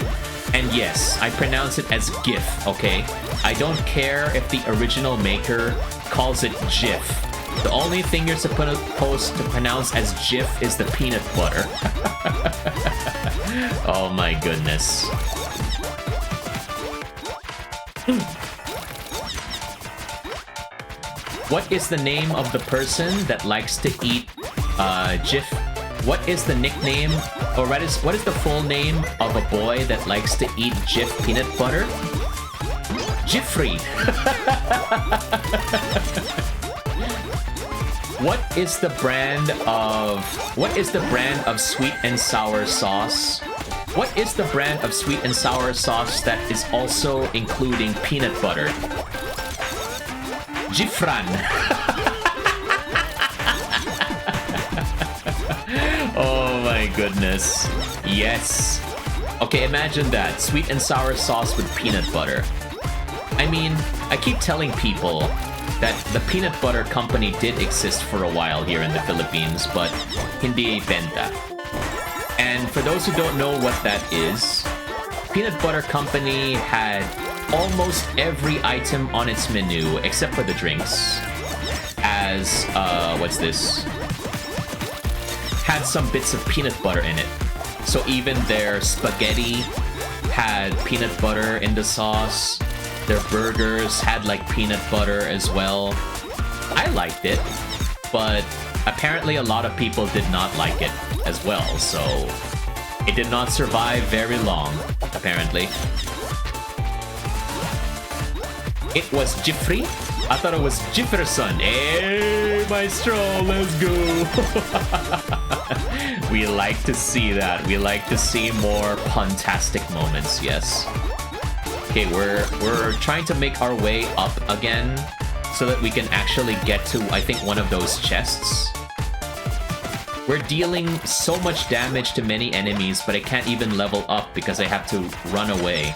And yes, I pronounce it as GIF, okay? I don't care if the original maker calls it GIF. The only thing you're supposed to pronounce as GIF is the peanut butter. Oh my goodness. What is the name of the person that likes to eat GIF? What is the nickname, or what is the full name of a boy that likes to eat GIF peanut butter? Jeffrey. What is the brand of sweet and sour sauce? What is the brand of sweet and sour sauce that is also including peanut butter? Gifran. Oh my goodness. Yes. Okay, imagine that. Sweet and sour sauce with peanut butter. I mean, I keep telling people that the peanut butter company did exist for a while here in the Philippines, but hindi benta. And for those who don't know what that is, peanut butter company had almost every item on its menu except for the drinks. As, what's this? Had some bits of peanut butter in it. So even their spaghetti had peanut butter in the sauce. Their burgers had like peanut butter as well. I liked it, but apparently a lot of people did not like it as well, so it did not survive very long, apparently. It was Jeffrey? I thought it was Jefferson. Hey, maestro, let's go. We like to see that. We like to see more puntastic moments, yes. Okay, we're trying to make our way up again so that we can actually get to, I think, one of those chests. We're dealing so much damage to many enemies, but I can't even level up because I have to run away.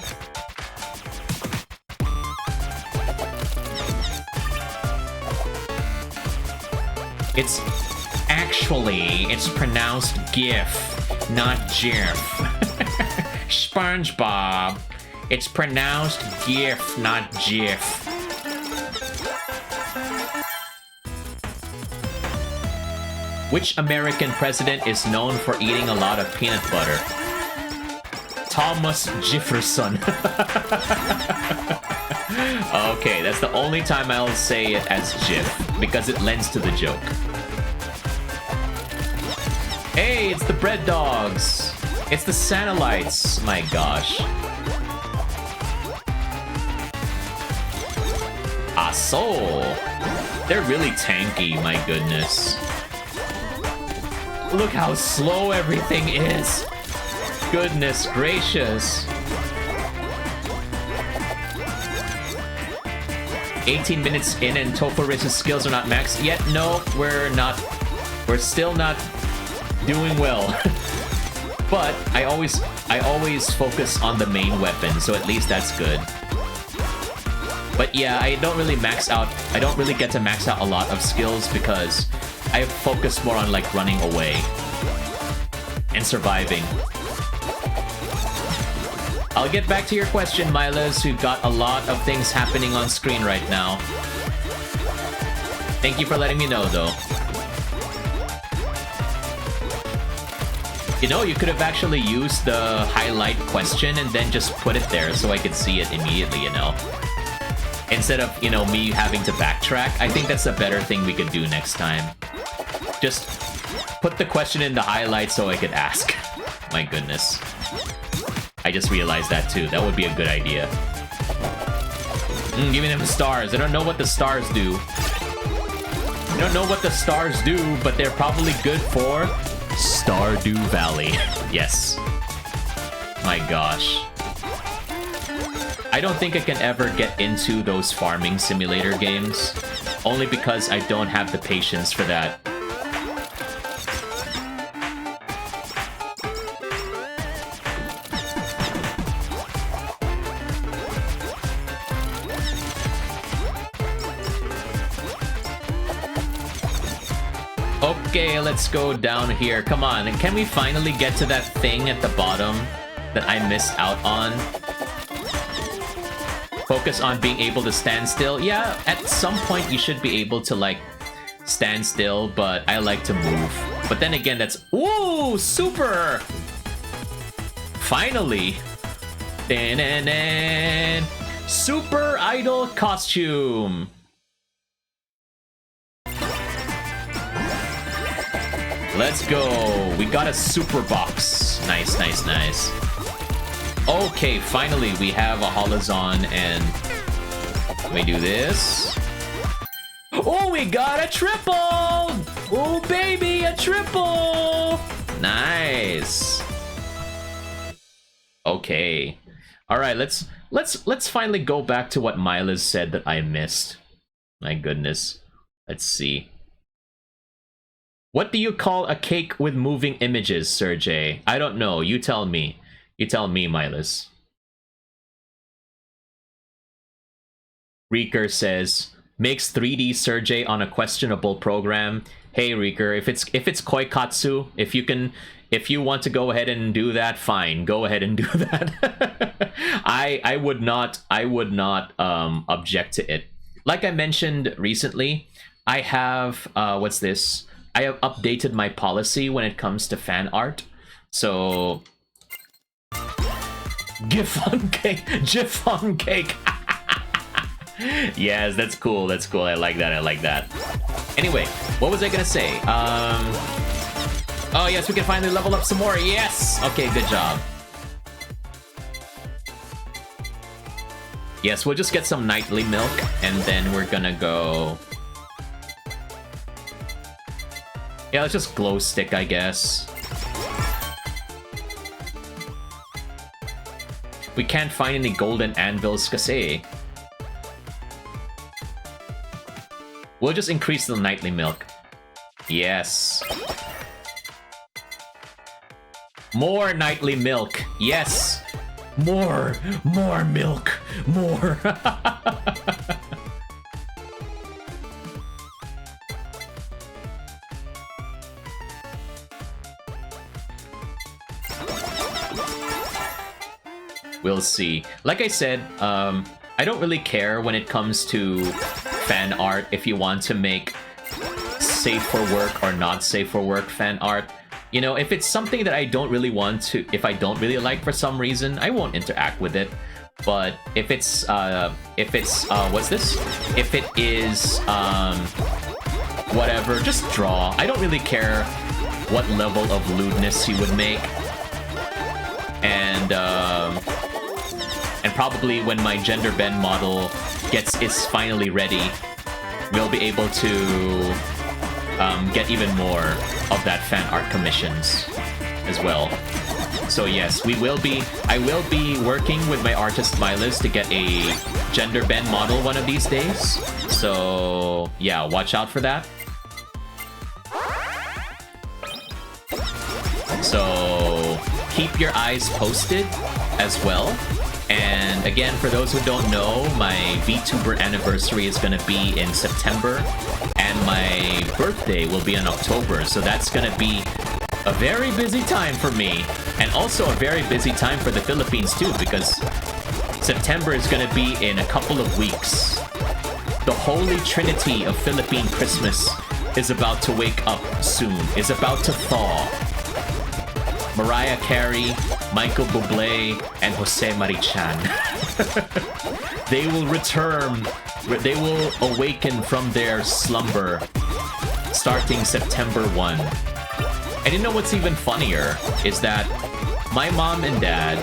It's pronounced GIF, not GIF. SpongeBob. It's pronounced GIF, not GIF. Which American president is known for eating a lot of peanut butter? Thomas Jefferson. Okay, that's the only time I'll say it as GIF, because it lends to the joke. Hey, it's the bread dogs! It's the Satellites! My gosh. Ah, so they're really tanky, my goodness. Look how slow everything is! Goodness gracious. 18 minutes in and Toforish's skills are not maxed yet. No, we're not. We're still not doing well. But I always focus on the main weapon, so at least that's good. But yeah, I don't really max out. I don't really get to max out a lot of skills because I focus more on like running away and surviving. I'll get back to your question, Milas. We've got a lot of things happening on screen right now. Thank you for letting me know, though. You know, you could have actually used the highlight question and then just put it there so I could see it immediately, you know? Instead of, you know, me having to backtrack. I think that's a better thing we could do next time. Just put the question in the highlight so I could ask. My goodness. I just realized that too. That would be a good idea. Giving them stars. I don't know what the stars do. I don't know what the stars do, but they're probably good for Stardew Valley. Yes. My gosh. I don't think I can ever get into those farming simulator games. Only because I don't have the patience for that. Okay, let's go down here. Come on, and can we finally get to that thing at the bottom that I missed out on? Focus on being able to stand still. Yeah, at some point you should be able to, like, stand still, but I like to move. But then again, that's... Ooh, super! Finally! Dan-dan-dan. Super Idol costume! Let's go. We got a super box. Nice, nice, nice. Okay, finally we have a Holozon, and let me do this. Oh, we got a triple! Oh, baby, a triple! Nice. Okay. All right, let's finally go back to what Milas said that I missed. My goodness. Let's see. What do you call a cake with moving images, Serjay? I don't know. You tell me. You tell me, Milas. Reeker says, makes 3D Serjay on a questionable program. Hey, Reeker, if it's Koikatsu, if you want to go ahead and do that, fine. Go ahead and do that. I would not object to it. Like I mentioned recently, I have what's this? I have updated my policy when it comes to fan art. So GIF on cake. GIF on cake. Yes, that's cool. That's cool. I like that. I like that. Anyway, what was I gonna say? Oh yes, we can finally level up some more. Yes. Okay, good job. Yes, we'll just get some nightly milk, and then we're gonna go. Yeah, let's just glow stick, I guess. We can't find any golden anvils, kasi. We'll just increase the nightly milk. Yes. More nightly milk. Yes. More milk. More. We'll see. Like I said, I don't really care when it comes to fan art if you want to make safe for work or not safe for work fan art. You know, if it's something that I don't really want to, if I don't really like for some reason, I won't interact with it. But if it's what's this? If it is, whatever, just draw. I don't really care what level of lewdness you would make. And probably when my gender bend model is finally ready, we'll be able to get even more of that fan art commissions as well. So yes, I will be working with my artist Milas to get a gender bend model one of these days. So yeah, watch out for that. So keep your eyes posted as well. And again, for those who don't know, my VTuber anniversary is going to be in September, and my birthday will be in October, so that's going to be a very busy time for me, and also a very busy time for the Philippines too, because September is going to be in a couple of weeks. The holy trinity of Philippine Christmas is about to wake up soon, is about to thaw. Mariah Carey, Michael Bublé, and Jose Marichan. They will return. They will awaken from their slumber starting September 1. And you know what's even funnier is that my mom and dad,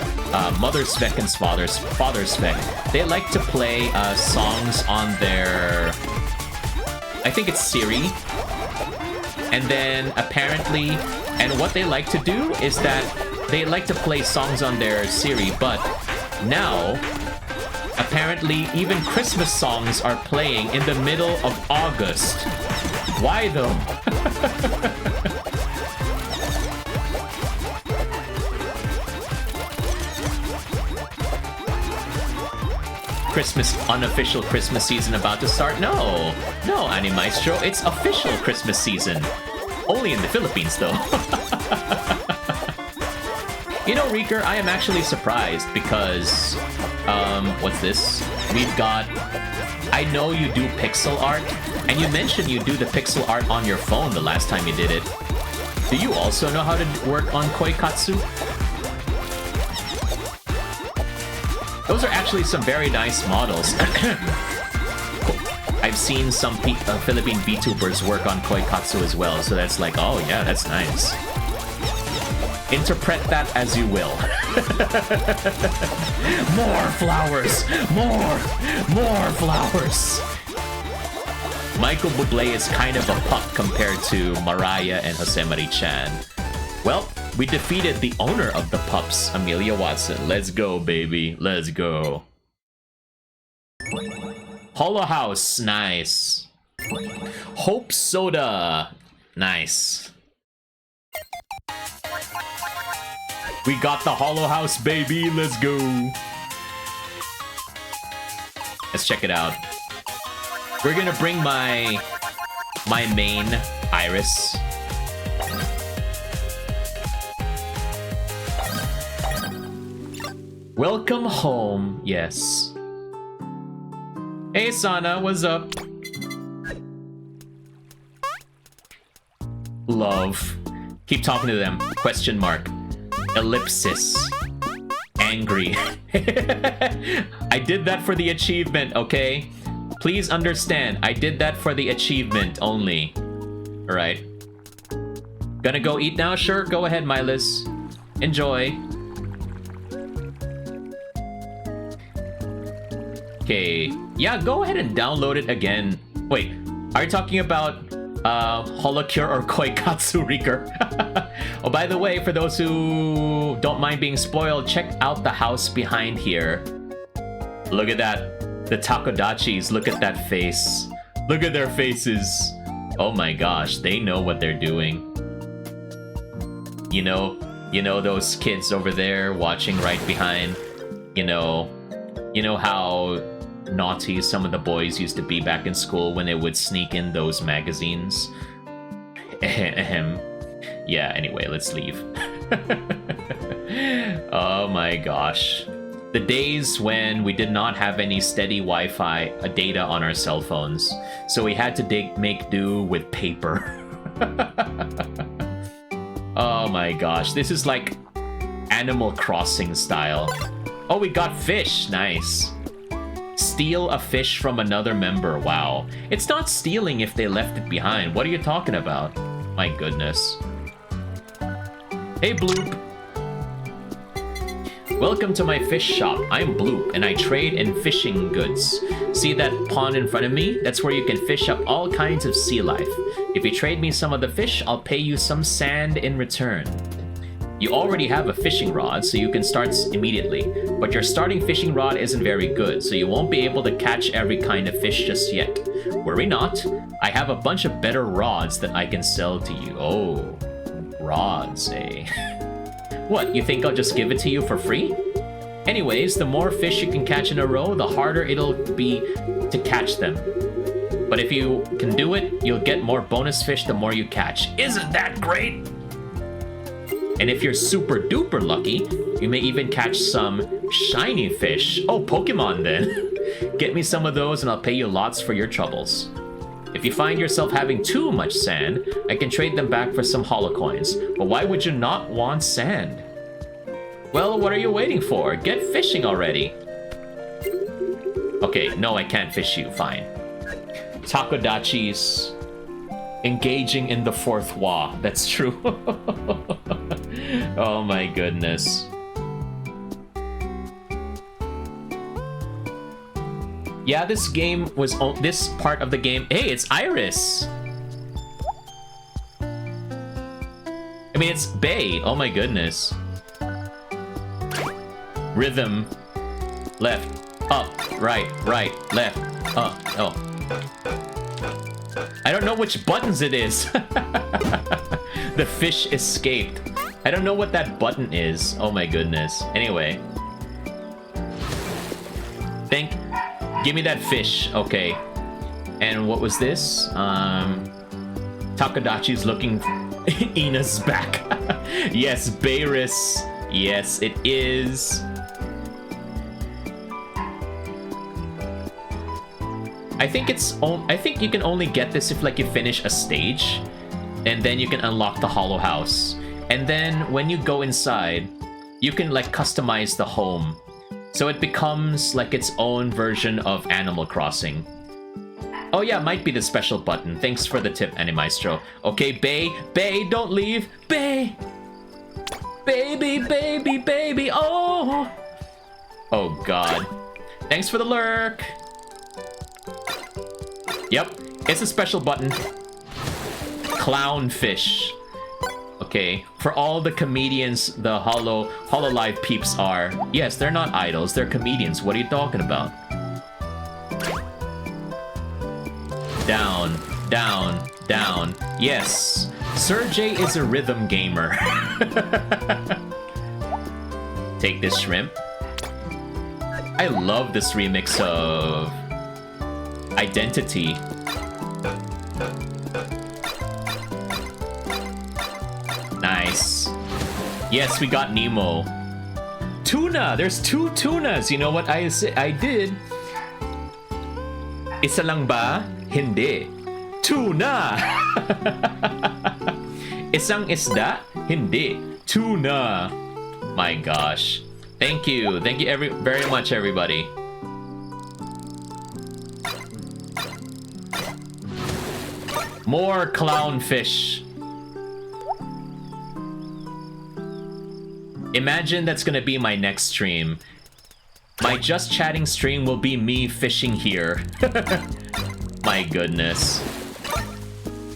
Mother Svek and Father Svek, they like to play songs on their, I think it's Siri. And then apparently, and what they like to do is that they like to play songs on their Siri, but now, apparently, even Christmas songs are playing in the middle of August. Why though? Unofficial Christmas season about to start? No, Animaestro, it's official Christmas season. Only in the Philippines, though. You know, Reeker, I am actually surprised because, what's this? We've got, I know you do pixel art, and you mentioned you do the pixel art on your phone the last time you did it. Do you also know how to work on Koikatsu? Those are actually some very nice models. I've seen some Philippine VTubers work on Koikatsu as well, so that's like, oh yeah, that's nice. Interpret that as you will. More flowers! More flowers! Michael Bublé is kind of a pup compared to Mariah and Jose Marichan. Well, we defeated the owner of the pups, Amelia Watson. Let's go, baby. Let's go. Holo House, nice. Hope Soda, nice. We got the Holo House, baby. Let's go. Let's check it out. We're gonna bring my main Iris. Welcome home, yes. Hey Sana, what's up? Love. Keep talking to them. Question mark. Ellipsis. Angry. I did that for the achievement, okay? Please understand, I did that for the achievement only. Alright. Gonna go eat now? Sure, go ahead, Milas. Enjoy. Okay. Yeah, go ahead and download it again. Wait, are you talking about Holocure or Koikatsu, Reeker? Oh, by the way, for those who don't mind being spoiled, check out the house behind here. Look at that. The Takodachis, look at that face. Look at their faces. Oh my gosh, they know what they're doing. You know those kids over there watching right behind. You know how naughty some of the boys used to be back in school when they would sneak in those magazines. Yeah, anyway, let's leave. Oh my gosh. The days when we did not have any steady Wi-Fi data on our cell phones, so we had to make do with paper. Oh my gosh, this is like Animal Crossing style. Oh, we got fish, nice. Steal a fish from another member, wow. It's not stealing if they left it behind. What are you talking about? My goodness. Hey, Bloop. Welcome to my fish shop. I'm Bloop, and I trade in fishing goods. See that pond in front of me? That's where you can fish up all kinds of sea life. If you trade me some of the fish, I'll pay you some sand in return. You already have a fishing rod, so you can start immediately. But your starting fishing rod isn't very good, so you won't be able to catch every kind of fish just yet. Worry not. I have a bunch of better rods that I can sell to you. Oh, rods, eh? What, you think I'll just give it to you for free? Anyways, the more fish you can catch in a row, the harder it'll be to catch them. But if you can do it, you'll get more bonus fish the more you catch. Isn't that great? And if you're super duper lucky, you may even catch some shiny fish. Oh, Pokemon then. Get me some of those and I'll pay you lots for your troubles. If you find yourself having too much sand, I can trade them back for some holocoins. But why would you not want sand? Well, what are you waiting for? Get fishing already. Okay, no, I can't fish you. Fine. Takodachi's engaging in the fourth wa. That's true. Oh my goodness. Yeah, this game was this part of the game. Hey, it's Iris. I mean, it's Bay. Oh my goodness. Rhythm. Left. Up. Right. Right. Left. Up. Oh. I don't know which buttons it is. The fish escaped. I don't know what that button is. Oh my goodness. Anyway. Give me that fish. Okay. And what was this? Takadachi's looking... Ina's back. Yes, Bayris. Yes, it is. I think you can only get this if like you finish a stage, and then you can unlock the Hollow House. And then when you go inside, you can like customize the home. So it becomes like its own version of Animal Crossing. Oh yeah, might be the special button. Thanks for the tip, Animaestro. Okay, Bay, don't leave. Bay! Baby, baby, baby, oh! Oh god. Thanks for the lurk! Yep, it's a special button. Clownfish. Okay, for all the comedians the Hololive peeps are. Yes, they're not idols, they're comedians. What are you talking about? Down, down, down. Yes, Serjay is a rhythm gamer. Take this shrimp. I love this remix of Identity. Nice. Yes, we got Nemo. Tuna! There's 2 tunas! You know what I did? Isa lang ba? Hindi. Tuna! Isang isda? Hindi. Tuna! My gosh. Thank you. Thank you very much, everybody. More clownfish. Imagine that's gonna be my next stream. My just chatting stream will be me fishing here. My goodness.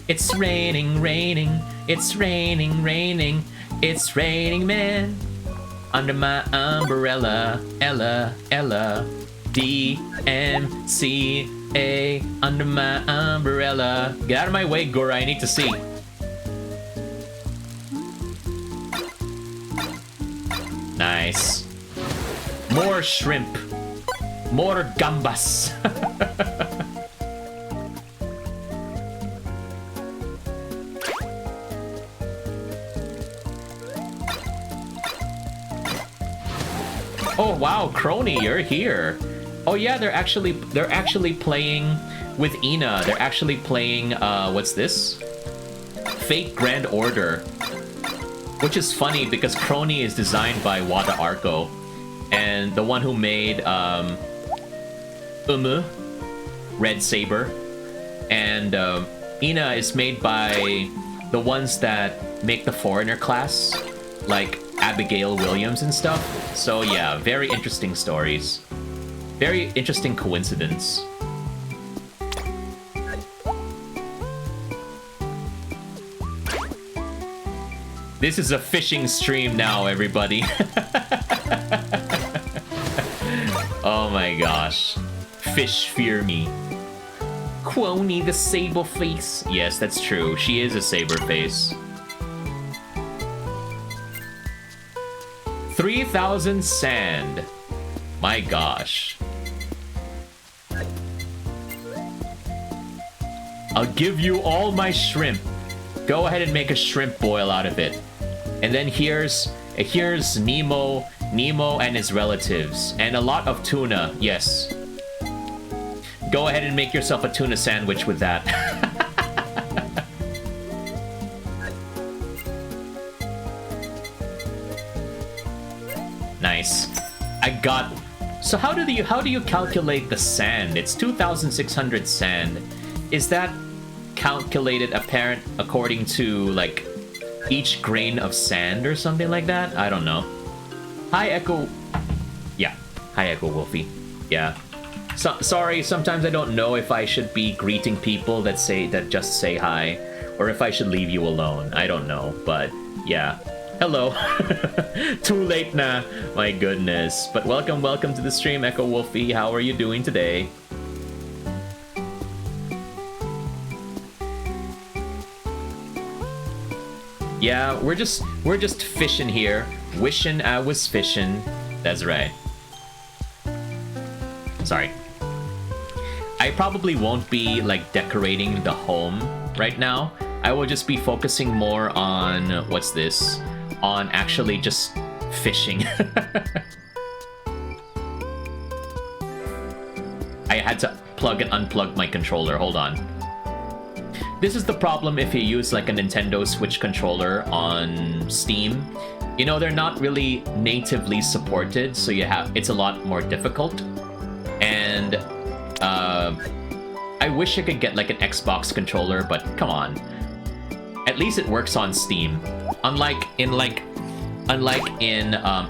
It's raining, raining. It's raining, raining. It's raining, man. Under my umbrella. Ella, Ella. D-M-C-A. Under my umbrella. Get out of my way, Gora. I need to see. Nice. More shrimp. More gambas. Oh wow, Crony, you're here. Oh yeah, they're actually playing with Ina. They're actually playing what's this? Fate Grand Order. Which is funny because Crony is designed by Wada Arco. And the one who made Red Saber. And Ina is made by the ones that make the Foreigner class, like Abigail Williams and stuff. So yeah, very interesting stories. Very interesting coincidence. This is a fishing stream now, everybody. Oh my gosh. Fish fear me. Quony the sable face. Yes, that's true. She is a saber face. 3,000 sand. My gosh. I'll give you all my shrimp. Go ahead and make a shrimp boil out of it. And then here's Nemo and his relatives. And a lot of tuna, yes. Go ahead and make yourself a tuna sandwich with that. Nice. I got... So how do you calculate the sand? It's 2,600 sand. Is that calculated according to, like, each grain of sand or something like that? I don't know. Hi, Echo... Yeah. Hi, Echo Wolfie. Yeah. Sorry, sometimes I don't know if I should be greeting people that just say hi, or if I should leave you alone. I don't know, but yeah. Hello. Too late na. My goodness. But welcome to the stream, Echo Wolfie. How are you doing today? Yeah, we're just fishing here. Wishing I was fishing. That's right. Sorry. I probably won't be, like, decorating the home right now. I will just be focusing more on... What's this? On actually just fishing. I had to plug and unplug my controller. Hold on. This is the problem if you use, like, a Nintendo Switch controller on Steam. You know, they're not really natively supported, so it's a lot more difficult. And... I wish I could get like an Xbox controller, but come on. At least it works on Steam. Unlike in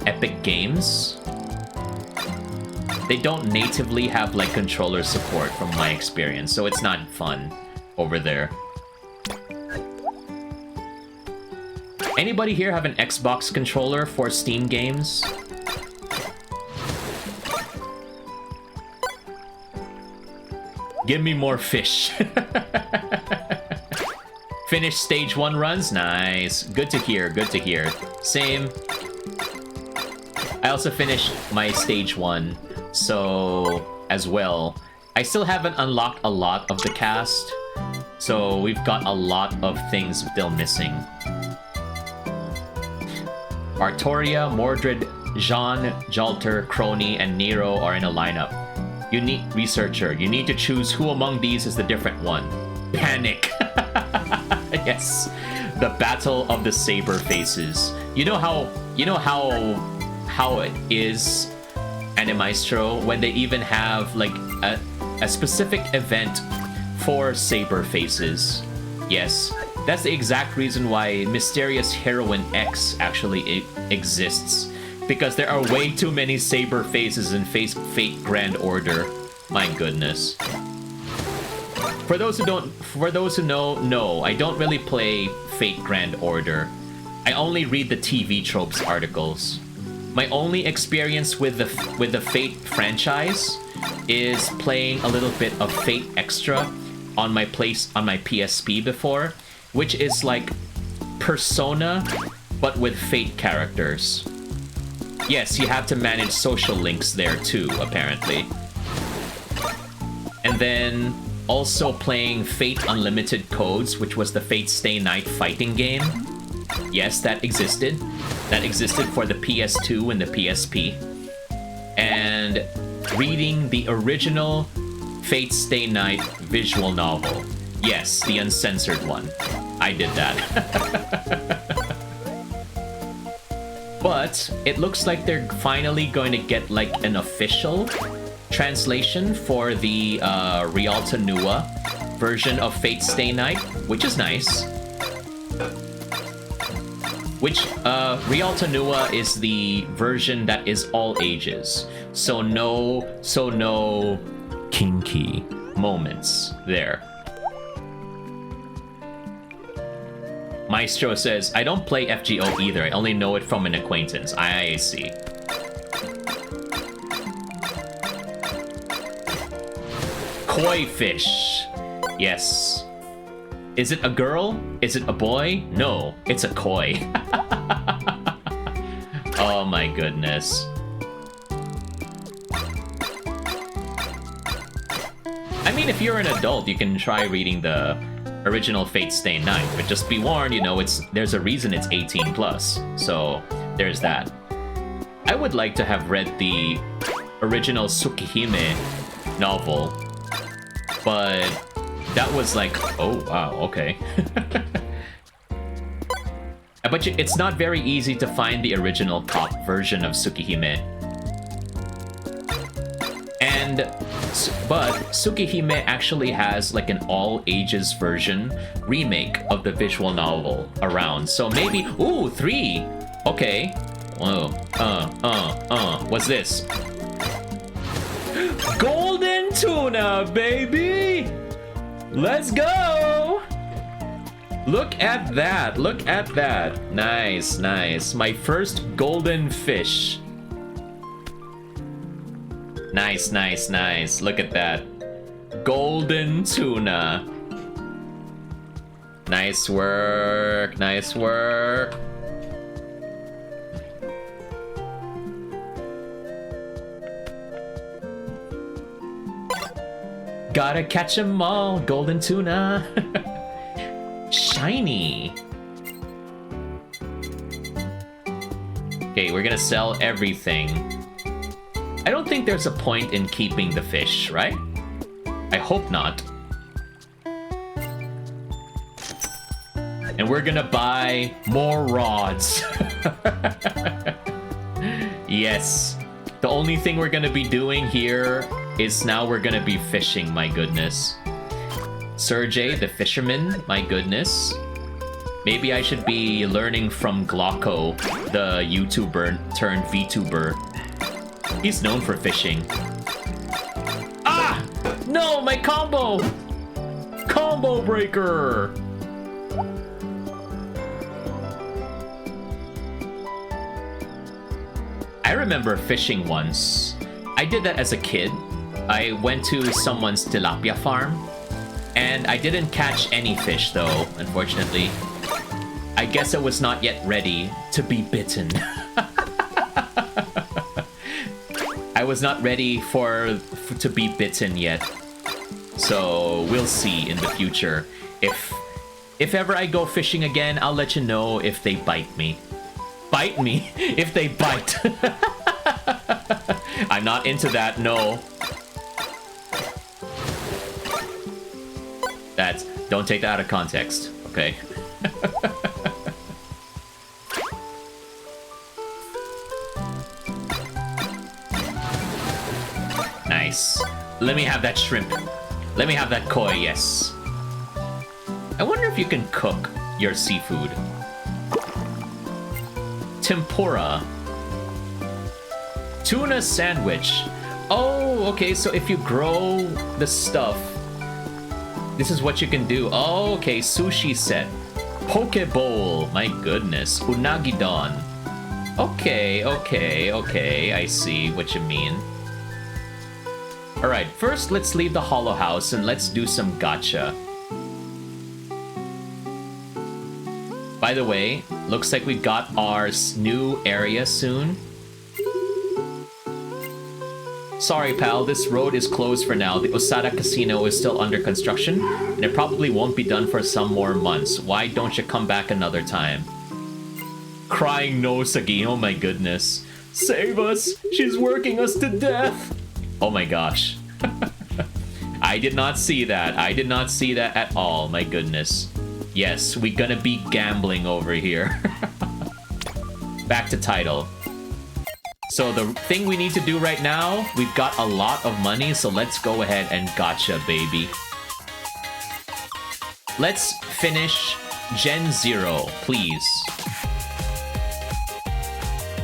Epic Games, they don't natively have like controller support from my experience, so it's not fun over there. Anybody here have an Xbox controller for Steam games? Give me more fish. Finish stage 1 runs? Nice. Good to hear, good to hear. Same. I also finished my stage 1, so as well. I still haven't unlocked a lot of the cast, so we've got a lot of things still missing. Artoria, Mordred, Jean, Jalter, Crony, and Nero are in a lineup. Unique researcher. You need to choose who among these is the different one. Panic. Yes. The battle of the saber faces. You know how it is, Animaestro, when they even have like a specific event for saber faces. Yes. That's the exact reason why Mysterious Heroine X actually exists. Because there are way too many saber faces in Fate Grand Order. My goodness. For those who know, no, I don't really play Fate Grand Order. I only read the TV Tropes articles. My only experience with the Fate franchise is playing a little bit of Fate Extra on my PSP before, which is like Persona, but with Fate characters. Yes, you have to manage social links there too, apparently. And then also playing Fate Unlimited Codes, which was the Fate Stay Night fighting game. Yes, that existed. That existed for the PS2 and the PSP. and reading the original Fate Stay Night visual novel. Yes, the uncensored one. I did that. But it looks like they're finally going to get like an official translation for the Rialta Nua version of Fate Stay Night, which is nice. Which, Rialta Nua is the version that is all ages. So no kinky moments there. Maestro says, I don't play FGO either. I only know it from an acquaintance. I see. Koi fish. Yes. Is it a girl? Is it a boy? No, it's a koi. Oh my goodness. I mean, if you're an adult, you can try reading the original Fate Stay Night, but just be warned, you know, there's a reason it's 18 plus. So there's that. I would like to have read the original Tsukihime novel, but that was like, oh wow, okay. But it's not very easy to find the original cop version of Tsukihime. But Tsukihime actually has like an all-ages version remake of the visual novel around. So maybe, ooh, 3. Okay. Whoa. What's this? Golden tuna, baby! Let's go! Look at that, look at that. Nice, nice. My first golden fish. Nice, nice, nice. Look at that. Golden tuna. Nice work, nice work. Gotta catch 'em all, golden tuna. Shiny. Okay, we're gonna sell everything. I don't think there's a point in keeping the fish, right? I hope not. And we're gonna buy more rods. Yes. The only thing we're gonna be doing here is now we're gonna be fishing, my goodness. Serjay, the fisherman, my goodness. Maybe I should be learning from Glauco, the YouTuber turned VTuber. He's known for fishing. Ah! No, my combo! Combo breaker! I remember fishing once. I did that as a kid. I went to someone's tilapia farm, and I didn't catch any fish though, unfortunately. I guess I was not yet ready to be bitten. I was not ready to be bitten yet. So we'll see in the future. If ever I go fishing again, I'll let you know if they bite me. Bite me? If they bite. I'm not into that, no. Don't take that out of context, okay? Nice. Let me have that shrimp. Let me have that koi, yes. I wonder if you can cook your seafood. Tempura. Tuna sandwich. Oh, okay, so if you grow the stuff, this is what you can do. Oh, okay, sushi set. Poke bowl. My goodness. Unagi don. Okay, okay, okay. I see what you mean. Alright, first let's leave the Hollow House and let's do some gacha. By the way, looks like we got our new area soon. Sorry, pal, this road is closed for now. The Osada Casino is still under construction, and it probably won't be done for some more months. Why don't you come back another time? Crying no, Sagi. Oh my goodness. Save us! She's working us to death! Oh my gosh. I did not see that. I did not see that at all. My goodness. Yes, we gonna be gambling over here. Back to title. So the thing we need to do right now, we've got a lot of money, so let's go ahead and gotcha, baby. Let's finish Gen 0, please.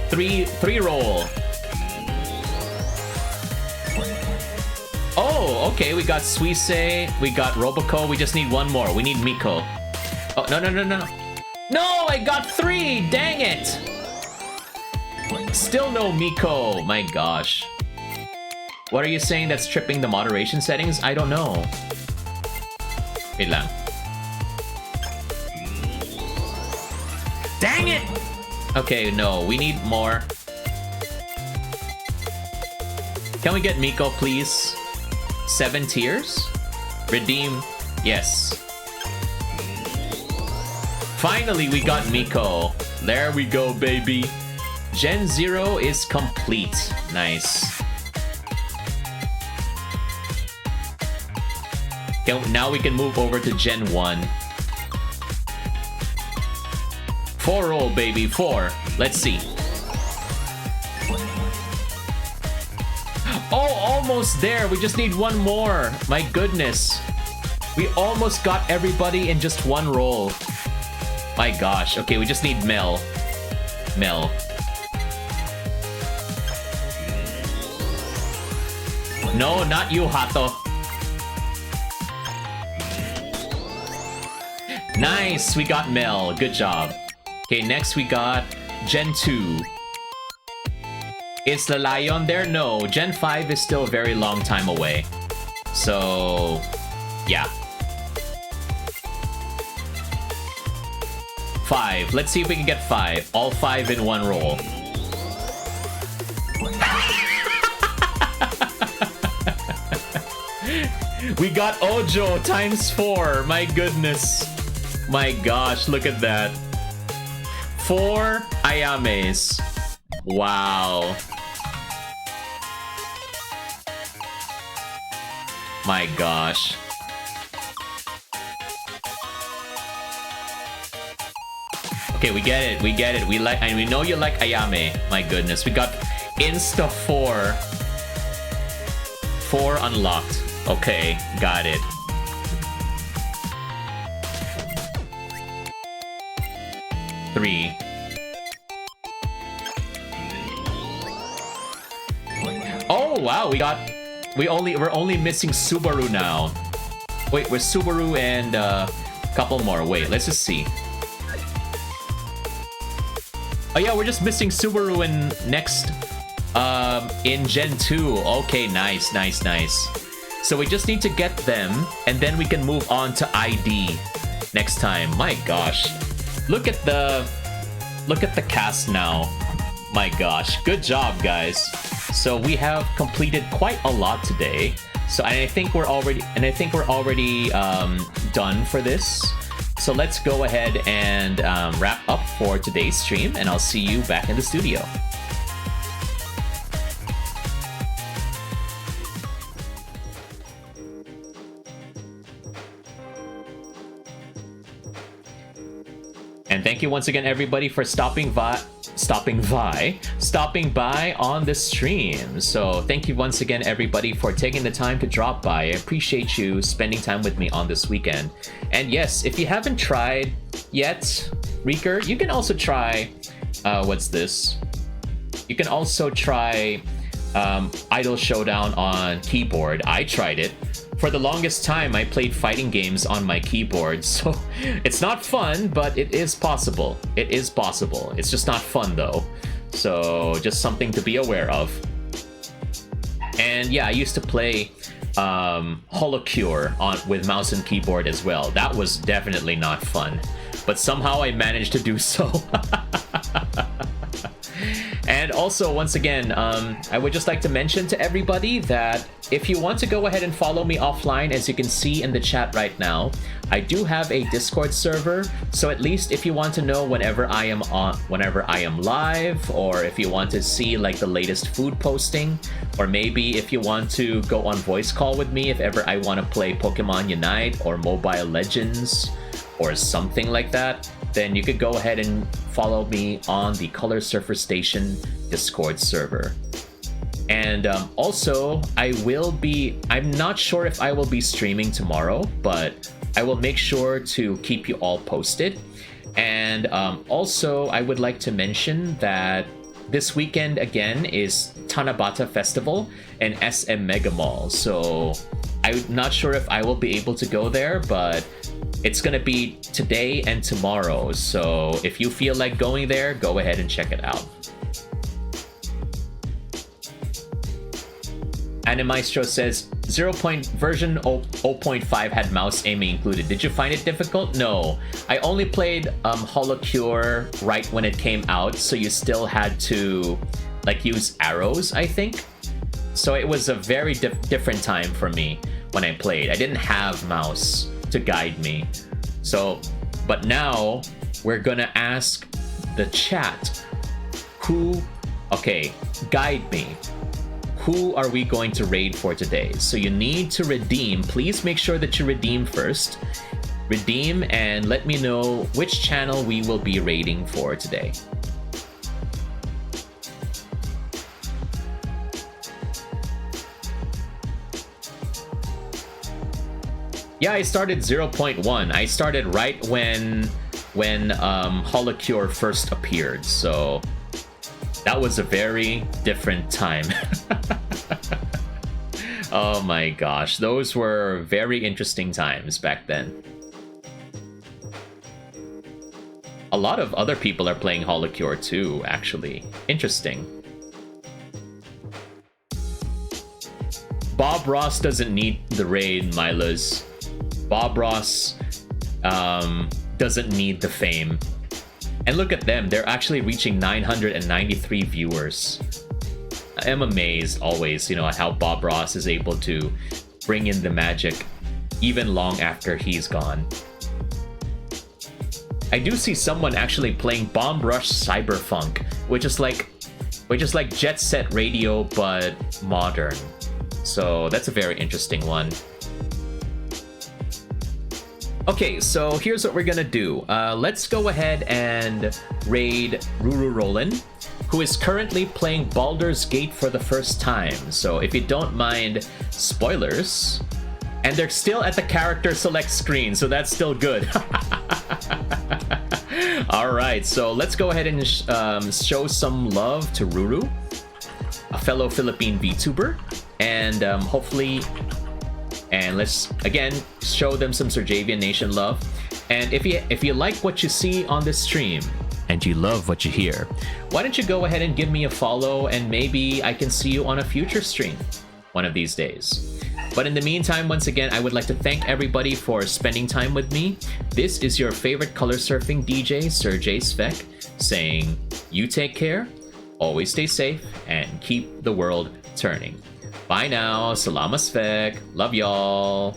Three roll. Oh, okay, we got Suisse, we got Roboco, we just need one more. We need Miko. Oh, no. No, I got 3! Dang it! Still no Miko. My gosh. What are you saying that's tripping the moderation settings? I don't know. Wait lang. Dang it! Okay, no, we need more. Can we get Miko, please? 7 tiers? Redeem. Yes. Finally, we got Miko. There we go, baby. Gen 0 is complete. Nice. Okay, now we can move over to Gen 1. 4 roll, baby. 4. Let's see. Oh, almost there. We just need one more. My goodness. We almost got everybody in just one roll. My gosh. Okay, we just need Mel. Mel. No, not you, Hato. Nice, we got Mel. Good job. Okay, next we got Gen 2. Is the Lion there? No, Gen 5 is still a very long time away. So, yeah. 5. Let's see if we can get 5. All 5 in one roll. We got Ojo times 4. My goodness. My gosh, look at that. 4 Ayames. Wow. My gosh. Okay, we get it. We get it. We like, and we know you like Ayame. My goodness. We got Insta 4. 4 unlocked. Okay, got it. Three. Oh wow, we're only missing Subaru now. Wait, we're Subaru and a couple more. Wait, let's just see. Oh yeah, we're just missing Subaru in next in Gen 2. Okay, nice. So we just need to get them and then we can move on to ID next time. My gosh. Look at the cast now. My gosh, good job, guys. So we have completed quite a lot today. So I think we're already done for this. So let's go ahead and wrap up for today's stream, and I'll see you back in the studio. And thank you once again, everybody, for stopping by on the stream. So thank you once again, everybody, for taking the time to drop by. I appreciate you spending time with me on this weekend. And yes, if you haven't tried yet Reeker, you can also try what's this? You can also try Idol Showdown on keyboard. I tried it. For the longest time, I played fighting games on my keyboard, so it's not fun, but it is possible. It is possible. It's just not fun, though. So just something to be aware of. And yeah, I used to play Holocure with mouse and keyboard as well. That was definitely not fun, but somehow I managed to do so. And also, once again, I would just like to mention to everybody that if you want to go ahead and follow me offline, as you can see in the chat right now, I do have a Discord server. So at least if you want to know whenever I am live, or if you want to see like the latest food posting, or maybe if you want to go on voice call with me if ever I want to play Pokemon Unite or Mobile Legends or something like that, then you could go ahead and follow me on the Color Surfer Station Discord server. And also, I'm not sure if I will be streaming tomorrow, but I will make sure to keep you all posted. And also, I would like to mention that this weekend again is Tanabata Festival and SM Mega Mall. So I'm not sure if I will be able to go there, but it's gonna be today and tomorrow. So if you feel like going there, go ahead and check it out. Animaestro says version 0.5 had mouse aiming included. Did you find it difficult? No, I only played Holocure right when it came out, so you still had to like use arrows, I think. So it was a very different time for me when I played. I didn't have mouse to guide me. So, but now we're gonna ask the chat guide me. Who are we going to raid for today? So you need to redeem. Please make sure that you redeem first. Redeem and let me know which channel we will be raiding for today. Yeah, I started 0.1. I started right when Holocure first appeared, so that was a very different time. Oh my gosh, those were very interesting times back then. A lot of other people are playing Holocure too, actually. Interesting. Bob Ross doesn't need the raid, Milas. Bob Ross doesn't need the fame. And look at them, they're actually reaching 993 viewers. I am amazed always, at how Bob Ross is able to bring in the magic even long after he's gone. I do see someone actually playing Bomb Rush Cyberfunk, which is like Jet Set Radio but modern. So that's a very interesting one. Okay, so here's what we're gonna do. Let's go ahead and raid Ruru Roland, who is currently playing Baldur's Gate for the first time. So if you don't mind spoilers, and they're still at the character select screen, so that's still good. Alright, so let's go ahead and show some love to Ruru, a fellow Philippine VTuber, and hopefully... And let's, again, show them some Serjavian Nation love. And if you like what you see on this stream, and you love what you hear, why don't you go ahead and give me a follow, and maybe I can see you on a future stream one of these days. But in the meantime, once again, I would like to thank everybody for spending time with me. This is your favorite color surfing DJ, Serjay Svek, saying, you take care, always stay safe, and keep the world turning. Bye now. Salamat, Svek. Love y'all.